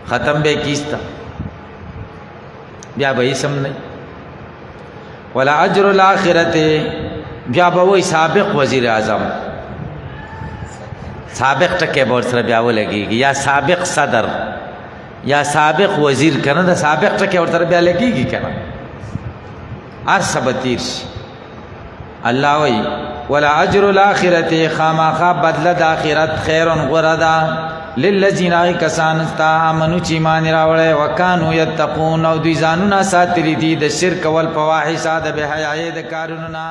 ختم به کیسته، بیا به یې سم نه. ولا اجر الاخرت، بیا به وایي سابق وزیر اعظم، سابق ټکی به ورسره بیا ولګېږي، یا سابق صدر یا سابق وزیر کنه، د سابق ټکی ورسره بیا لګېږي کنه، هر څه به تېر شي. الله وایي ولا اجر الاخرت، خامخا بدله د آخرت خیر غوره ده للذین کسانو ته آمنو چې ایمان راوړی وکانو یتقون، او دوی ځانونه ساتلي دي د شرک والفواحش، د بې حیایۍ د کارونو نه.